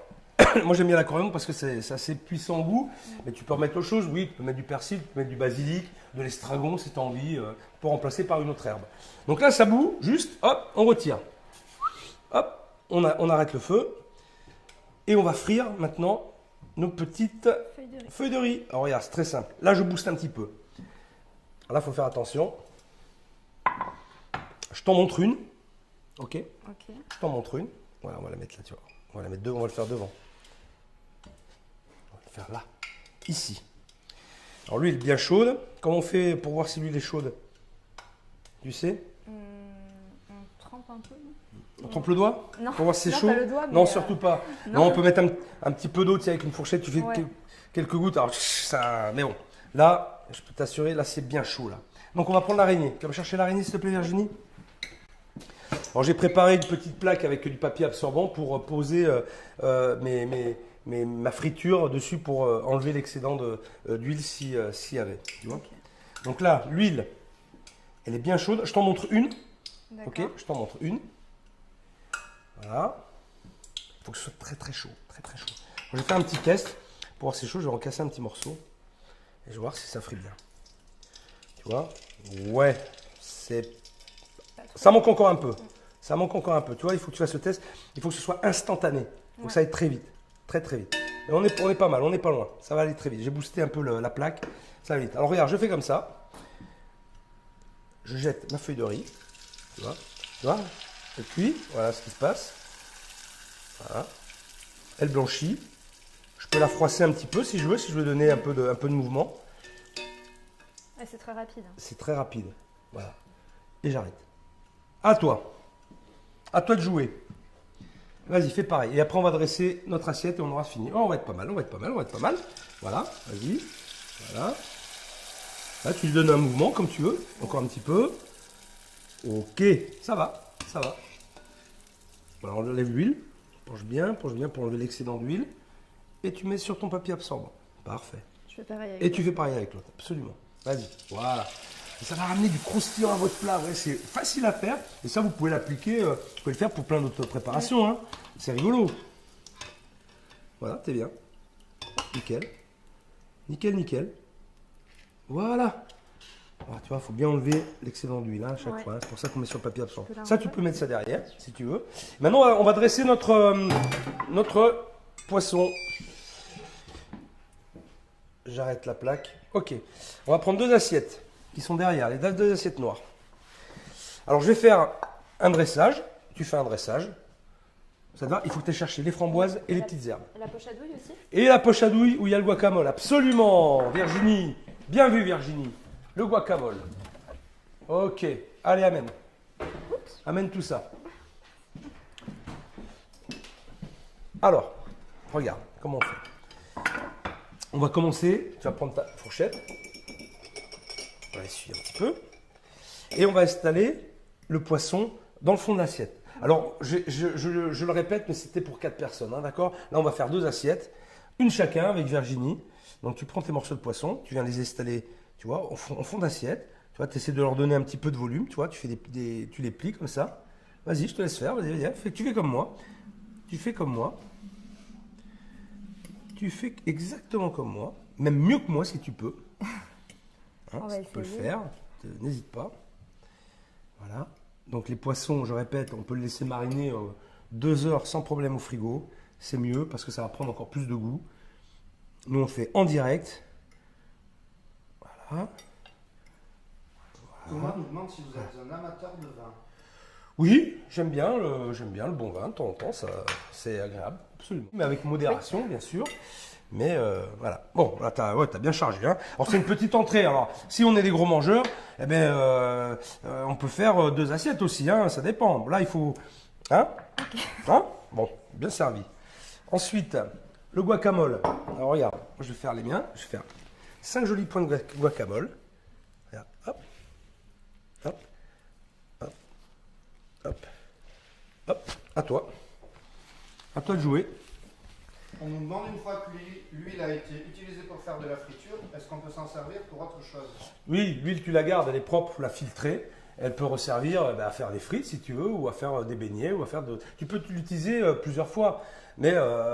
Speaker 1: moi, j'aime bien la coriandre parce que c'est assez puissant au goût. Mais tu peux remettre autre chose. Oui, tu peux mettre du persil, tu peux mettre du basilic, de l'estragon si tu as envie, pour remplacer par une autre herbe. Donc là, ça bout, juste, hop, on retire. Hop, on arrête le feu. Et on va frire maintenant nos petites
Speaker 2: Feuille de riz.
Speaker 1: feuilles de riz. Alors, regarde, c'est très simple. Là, je booste un petit peu. Alors là, il faut faire attention. Je t'en montre une. Ok?
Speaker 2: Ok.
Speaker 1: Je t'en montre une. Voilà, on va la mettre là, tu vois. On va la mettre devant, on va le faire devant. On va le faire là, ici. Alors l'huile est bien chaude. Comment on fait pour voir si l'huile est chaude? Tu sais?
Speaker 2: On trempe un peu, non?
Speaker 1: On trempe le doigt?
Speaker 2: Non.
Speaker 1: Pour voir si c'est
Speaker 2: Non,
Speaker 1: chaud?
Speaker 2: pas le doigt, mais,
Speaker 1: Non, surtout pas. Non,
Speaker 2: non.
Speaker 1: on peut mettre un petit peu d'eau, tu sais, avec une fourchette, tu fais
Speaker 2: Ouais.
Speaker 1: quelques gouttes. Alors, ça, mais bon, là, je peux t'assurer, là, c'est bien chaud, là. Donc, on va prendre l'araignée. Tu vas me chercher l'araignée, s'il te plaît, Virginie? Alors, j'ai préparé une petite plaque avec du papier absorbant pour poser ma friture dessus pour enlever l'excédent d'huile s'il y avait. Tu vois.
Speaker 2: Ok.
Speaker 1: Donc là, l'huile, elle est bien chaude. Je t'en montre une.
Speaker 2: D'accord.
Speaker 1: Ok, je t'en montre une. Voilà. Il faut que ce soit très très chaud. Très très chaud. Je vais faire un petit test. Pour voir si c'est chaud, je vais en casser un petit morceau. Et je vais voir si ça frit bien. Tu vois? Ouais. Ça manque encore un peu. Ça manque encore un peu. Tu vois, il faut que tu fasses ce test. Il faut que ce soit instantané. Il faut que ça aille très vite. Très très vite. Et on est pas mal, on n'est pas loin. Ça va aller très vite. J'ai boosté un peu la plaque. Ça va vite. Alors regarde, je fais comme ça. Je jette ma feuille de riz. Tu vois? Tu vois? Elle cuit. Voilà ce qui se passe. Voilà. Elle blanchit. Je peux la froisser un petit peu si je veux donner un peu de mouvement.
Speaker 2: Ah, c'est très rapide.
Speaker 1: C'est très rapide. Voilà. Et j'arrête. À toi. À toi de jouer. Vas-y, fais pareil. Et après, on va dresser notre assiette et on aura fini. Oh, on va être pas mal, on va être pas mal, on va être pas mal. Voilà, vas-y. Voilà. Là, tu lui donnes un mouvement comme tu veux. Encore un petit peu. Ok, ça va, ça va. Voilà, on enlève l'huile. Penche bien pour enlever l'excédent d'huile. Et tu mets sur ton papier absorbant. Parfait.
Speaker 2: Je fais pareil avec
Speaker 1: Et tu fais pareil avec l'autre, absolument. Vas-y, voilà. Et ça va ramener du croustillant à votre plat. Ouais, c'est facile à faire. Et ça, vous pouvez l'appliquer, vous pouvez le faire pour plein d'autres préparations. Hein. C'est rigolo. Voilà, t'es bien. Nickel. Nickel, nickel. Voilà. Alors, tu vois, il faut bien enlever l'excédent d'huile à chaque
Speaker 2: Ouais.
Speaker 1: fois. Hein. C'est pour ça qu'on met sur le papier absorbant.
Speaker 2: Tu peux la
Speaker 1: Ça, tu
Speaker 2: remettre
Speaker 1: peux mettre ça derrière, si tu veux. Maintenant, on va dresser notre poisson. J'arrête la plaque. Ok. On va prendre 2 assiettes qui sont derrière, les 2 assiettes noires. Alors, je vais faire un dressage. Tu fais un dressage. Ça te va? Il faut que tu ailles chercher les framboises et les petites herbes.
Speaker 2: La poche à douille aussi?
Speaker 1: Et la poche à douille où il y a le guacamole. Absolument, Virginie. Bien vu, Virginie. Le guacamole. Ok. Allez, amène. Amène tout ça. Alors, regarde comment on fait. On va commencer. Tu vas prendre ta fourchette. On va essuyer un petit peu. Et on va installer le poisson dans le fond de l'assiette. Alors, je le répète, mais c'était pour 4 personnes, hein, d'accord? Là, on va faire 2 assiettes, une chacun avec Virginie. Donc, tu prends tes morceaux de poisson, tu viens les installer, tu vois, en fond d'assiette. Tu vois, tu essaies de leur donner un petit peu de volume, tu vois, tu les plies comme ça. Vas-y, je te laisse faire, vas-y, tu fais comme moi. Tu fais comme moi. Tu fais exactement comme moi, même mieux que moi si tu peux. Hein, si tu peux le faire, n'hésite pas. Voilà. Donc les poissons, je répète, on peut les laisser mariner 2 heures sans problème au frigo. C'est mieux parce que ça va prendre encore plus de goût. Nous, on fait en direct. Voilà.
Speaker 3: Thomas nous demande si vous êtes un amateur de vin.
Speaker 1: Oui, j'aime bien le bon vin de temps en temps, ça, c'est agréable, absolument. Mais avec modération, bien sûr. Mais voilà. Bon, là, t'as bien chargé. Hein. Alors, c'est une petite entrée. Alors, si on est des gros mangeurs, eh ben, on peut faire 2 assiettes aussi. Hein, ça dépend. Là, il faut. Hein, hein. Bon, bien servi. Ensuite, le guacamole. Alors, regarde, moi, je vais faire les miens. Je vais faire 5 jolis points de guacamole. Regarde, hop, hop, hop, hop, hop. À toi. À toi de jouer.
Speaker 3: On nous demande une fois que l'huile a été utilisée pour faire de la friture, est-ce qu'on peut s'en servir pour autre chose?
Speaker 1: Oui, l'huile tu la gardes, elle est propre, faut la filtrer. Elle peut resservir à faire des frites si tu veux, ou à faire des beignets, ou à faire de. Tu peux l'utiliser plusieurs fois, mais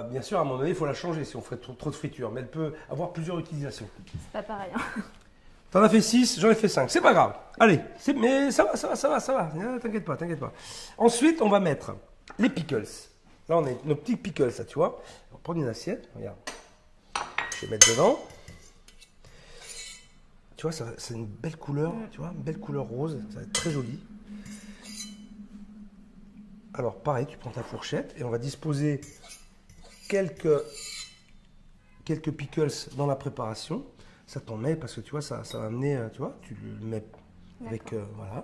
Speaker 1: bien sûr à un moment donné il faut la changer si on fait trop de friture. Mais elle peut avoir plusieurs utilisations.
Speaker 2: C'est pas pareil. Hein.
Speaker 1: T'en as fait 6, j'en ai fait 5, c'est pas grave. Allez, mais ça va. T'inquiète pas. Ensuite on va mettre les pickles. Là on a nos petits pickles, ça tu vois. On va prendre une assiette, regarde. Je vais mettre dedans. Tu vois, c'est une belle couleur, tu vois, une belle couleur rose, ça va être très joli. Alors, pareil, tu prends ta fourchette et on va disposer quelques pickles dans la préparation. Ça t'en met parce que tu vois, ça va amener, tu vois, tu le mets avec, voilà,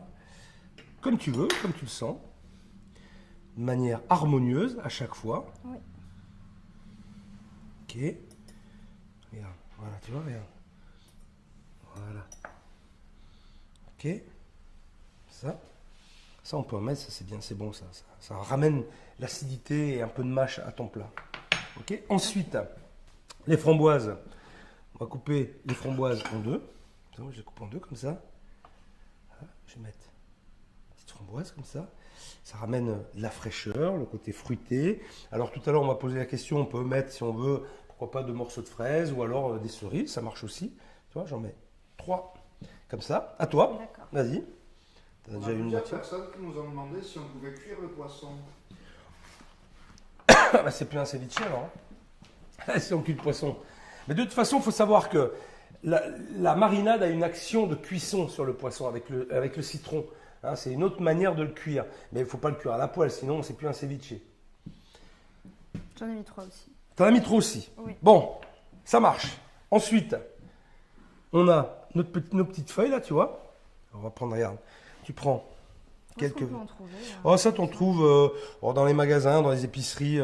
Speaker 1: comme tu veux, comme tu le sens, de manière harmonieuse à chaque fois.
Speaker 2: Oui.
Speaker 1: Ok. Regarde, voilà, tu vois, regarde. Voilà. Ok. Ça on peut en mettre, ça c'est bien, c'est bon, ça ramène l'acidité et un peu de mâche à ton plat. Ok. Ensuite, les framboises. On va couper les framboises en 2. Je les coupe en 2 comme ça. Voilà, je vais mettre une petite framboise comme ça. Ça ramène de la fraîcheur, le côté fruité. Alors tout à l'heure on m'a posé la question, on peut mettre si on veut, pourquoi pas, de morceaux de fraises ou alors des cerises, ça marche aussi. Tu vois, j'en mets 3 comme ça. À toi.
Speaker 2: D'accord.
Speaker 1: Vas-y. T'as
Speaker 3: On
Speaker 1: déjà
Speaker 3: a
Speaker 1: une
Speaker 3: plusieurs
Speaker 1: moitié.
Speaker 3: personnes qui nous ont demandé si on pouvait cuire le poisson.
Speaker 1: Bah, c'est plus un ceviche alors. Hein. Si on cuit le poisson. Mais de toute façon, il faut savoir que la marinade a une action de cuisson sur le poisson avec le citron. Hein, c'est une autre manière de le cuire. Mais il ne faut pas le cuire à la poêle, sinon c'est plus un ceviche.
Speaker 2: J'en ai mis 3 aussi.
Speaker 1: T'en as mis trop aussi.
Speaker 2: Oui.
Speaker 1: Bon, ça marche. Ensuite, on a nos petites feuilles là, tu vois. On va prendre, regarde. Tu prends
Speaker 2: Où est-ce
Speaker 1: quelques.
Speaker 2: qu'on peut en trouver,
Speaker 1: Oh, ça, t'en trouves dans les magasins, dans les épiceries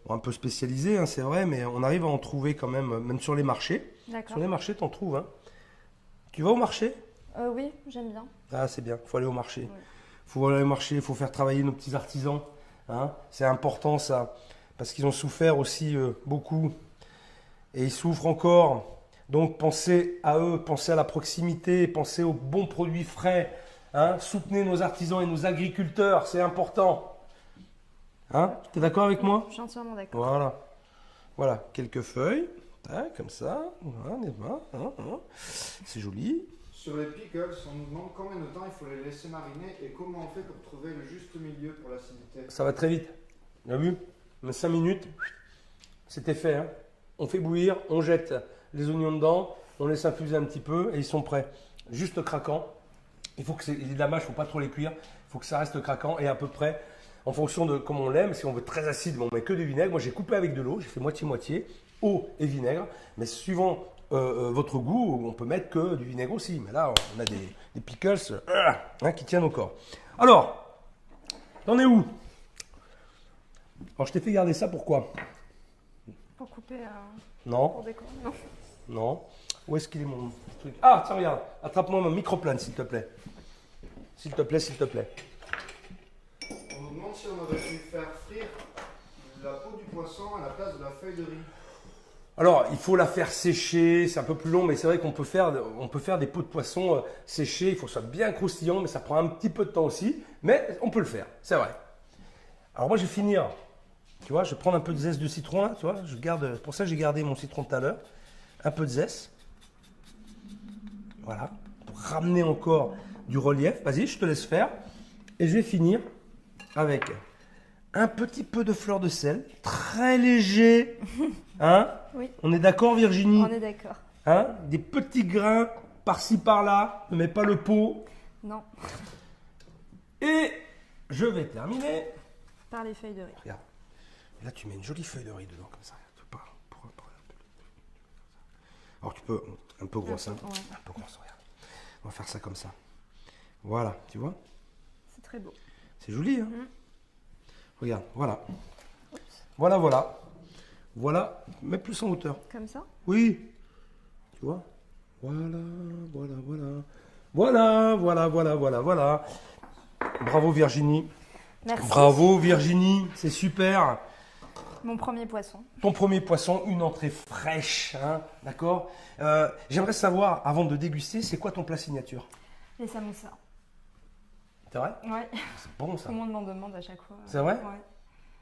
Speaker 1: un peu spécialisées, hein, c'est vrai, mais on arrive à en trouver quand même, même sur les marchés.
Speaker 2: D'accord.
Speaker 1: Sur les marchés, t'en trouves. Hein. Tu vas au marché?
Speaker 2: Oui, j'aime bien.
Speaker 1: Ah, c'est bien, il faut aller au marché.
Speaker 2: Oui.
Speaker 1: Il faut aller au marché, il faut faire travailler nos petits artisans. Hein. C'est important ça, parce qu'ils ont souffert aussi beaucoup. Et ils souffrent encore. Donc pensez à eux, pensez à la proximité, pensez aux bons produits frais. Hein. Soutenez nos artisans et nos agriculteurs, c'est important. Hein. Tu es d'accord avec moi?
Speaker 2: Je suis entièrement d'accord.
Speaker 1: Voilà. Voilà, quelques feuilles. Tac, comme ça. Voilà, c'est joli.
Speaker 3: Sur les pickles, on nous demande combien de temps il faut les laisser mariner et comment on fait pour trouver le juste milieu pour l'acidité.
Speaker 1: Ça va très vite. Tu as vu? Mais 5 minutes, c'était fait. Hein. On fait bouillir, on jette les oignons dedans, on laisse infuser un petit peu et ils sont prêts. Juste craquant. Il faut que c'est de la mâche, il ne faut pas trop les cuire. Il faut que ça reste craquant et à peu près en fonction de comment on l'aime. Si on veut très acide, on met que du vinaigre. Moi, j'ai coupé avec de l'eau, j'ai fait moitié-moitié, eau et vinaigre. Mais suivant votre goût, on peut mettre que du vinaigre aussi. Mais là, on a des pickles qui tiennent au corps. Alors, t'en es où? Alors, je t'ai fait garder ça, pourquoi?
Speaker 2: Pour couper,
Speaker 1: Non,
Speaker 2: pour décorer, non.
Speaker 1: non. Où est-ce qu'il est mon truc? Ah, tiens, regarde. Attrape-moi mon microplane, s'il te plaît. S'il te plaît, s'il te plaît.
Speaker 3: On nous demande si on aurait pu faire frire la peau du poisson à la place de la feuille de riz.
Speaker 1: Alors, il faut la faire sécher, c'est un peu plus long, mais c'est vrai qu'on peut faire des peaux de poisson séchées. Il faut que ce soit bien croustillant, mais ça prend un petit peu de temps aussi. Mais on peut le faire, c'est vrai. Alors moi, je vais finir. Tu vois, je vais prendre un peu de zeste de citron, là, tu vois. C'est pour ça que j'ai gardé mon citron tout à l'heure. Un peu de zeste. Voilà. Pour ramener encore du relief. Vas-y, je te laisse faire. Et je vais finir avec un petit peu de fleur de sel. Très léger. Hein?
Speaker 2: Oui.
Speaker 1: On est d'accord, Virginie?
Speaker 2: On est d'accord.
Speaker 1: Hein? Des petits grains par-ci par-là. Ne mets pas le pot.
Speaker 2: Non,
Speaker 1: Et je vais terminer.
Speaker 2: par les feuilles de riz.
Speaker 1: Regarde. Et là, tu mets une jolie feuille de riz dedans, comme ça. Alors, tu peux un peu grosse, hein?
Speaker 2: Ouais.
Speaker 1: Un peu grosse, regarde. On va faire ça comme ça. Voilà, tu vois?
Speaker 2: C'est très beau.
Speaker 1: C'est joli, hein? Regarde, voilà.
Speaker 2: Oups.
Speaker 1: Voilà, voilà. Voilà, mets plus en hauteur.
Speaker 2: Comme ça?
Speaker 1: Oui. Tu vois? Voilà, voilà, voilà. Voilà, voilà, voilà, voilà, voilà. Bravo Virginie.
Speaker 2: Merci.
Speaker 1: Bravo Virginie, c'est super.
Speaker 2: Mon premier poisson.
Speaker 1: Ton premier poisson, une entrée fraîche, hein, d'accord? J'aimerais savoir, avant de déguster, c'est quoi ton plat signature?
Speaker 2: Les samoussas.
Speaker 1: C'est vrai?
Speaker 2: Ouais.
Speaker 1: C'est bon ça.
Speaker 2: Tout le monde m'en demande à chaque fois.
Speaker 1: C'est vrai?
Speaker 2: Ouais.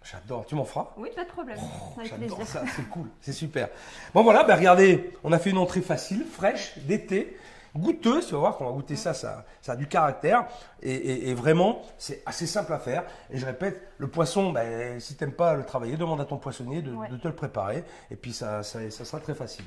Speaker 1: J'adore. Tu m'en feras?
Speaker 2: Oui, pas de problème. Avec
Speaker 1: J'adore
Speaker 2: plaisir.
Speaker 1: ça, c'est cool, c'est super. Bon voilà, ben regardez, on a fait une entrée facile, fraîche, d'été, goûteuse, tu vas voir qu'on va goûter ça, ça a du caractère et vraiment c'est assez simple à faire. Et je répète, le poisson, ben, si tu n'aimes pas le travailler, demande à ton poissonnier de te le préparer et puis ça sera très facile.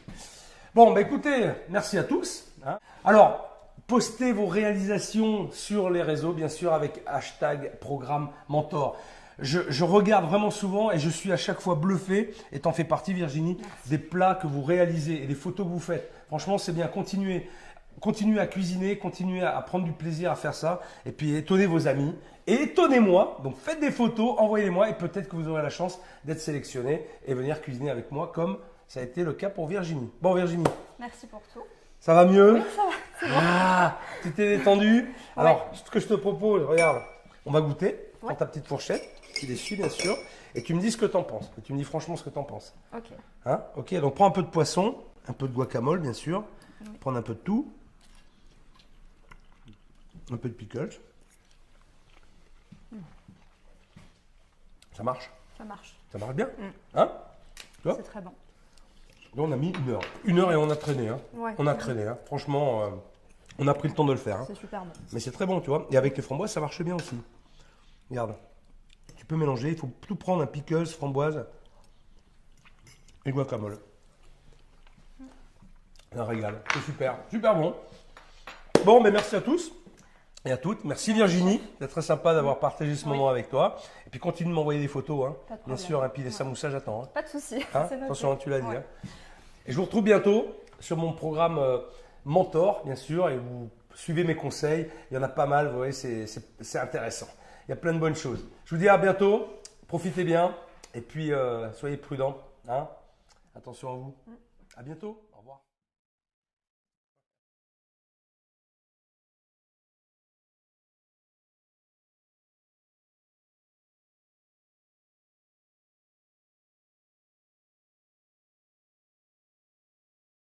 Speaker 1: Bon, ben écoutez, merci à tous. Hein. Alors, postez vos réalisations sur les réseaux, bien sûr, avec hashtag programme mentor. Je regarde vraiment souvent et je suis à chaque fois bluffé, et t'en fais partie Virginie, des plats que vous réalisez et des photos que vous faites. Franchement, c'est bien, continuez à cuisiner, continuez à prendre du plaisir à faire ça et puis étonnez vos amis et étonnez-moi. Donc faites des photos, envoyez-les-moi et peut-être que vous aurez la chance d'être sélectionné et venir cuisiner avec moi comme ça a été le cas pour Virginie. Bon Virginie,
Speaker 2: Merci pour tout.
Speaker 1: ça va mieux?
Speaker 2: Oui, ça va. C'est bon.
Speaker 1: Ah, tu t'es détendu? Alors, ce que je te propose, regarde, on va goûter. Prends ta petite fourchette, tu l'essuies bien sûr, et tu me dis ce que tu en penses. Et tu me dis franchement ce que tu en penses.
Speaker 2: Ok.
Speaker 1: Hein? Ok, donc prends un peu de poisson, un peu de guacamole bien sûr,
Speaker 2: Oui.
Speaker 1: prendre un peu de tout, un peu de pickles. Ça marche?
Speaker 2: Ça marche.
Speaker 1: Ça marche bien? Hein? Tu vois?
Speaker 2: C'est très bon.
Speaker 1: Là, on a mis 1 heure. 1 heure et on a traîné. Hein?
Speaker 2: Ouais.
Speaker 1: On a traîné. Hein? Franchement, on a pris le temps de le faire. Hein?
Speaker 2: C'est super bon.
Speaker 1: Mais c'est très bon, tu vois. Et avec les framboises, ça marche bien aussi. Regarde. Tu peux mélanger. Il faut tout prendre, un pickles, framboise et guacamole. Un régal. C'est super. Super bon. Bon, mais merci à tous et à toutes. Merci Virginie. C'est très sympa d'avoir partagé ce moment avec toi. Et puis continue de m'envoyer des photos. Hein.
Speaker 2: Pas de
Speaker 1: Bien
Speaker 2: problème.
Speaker 1: sûr. Et puis les samoussas, j'attends. Hein.
Speaker 2: Pas de souci.
Speaker 1: Hein?
Speaker 2: C'est noté.
Speaker 1: Attention, tu l'as dit.
Speaker 2: Ouais.
Speaker 1: Hein. Et je vous retrouve bientôt sur mon programme Mentor, bien sûr. Et vous suivez mes conseils. Il y en a pas mal. Vous voyez, c'est intéressant. Il y a plein de bonnes choses. Je vous dis à bientôt. Profitez bien. Et puis, soyez prudents. Hein. Attention à vous. À bientôt. Au revoir.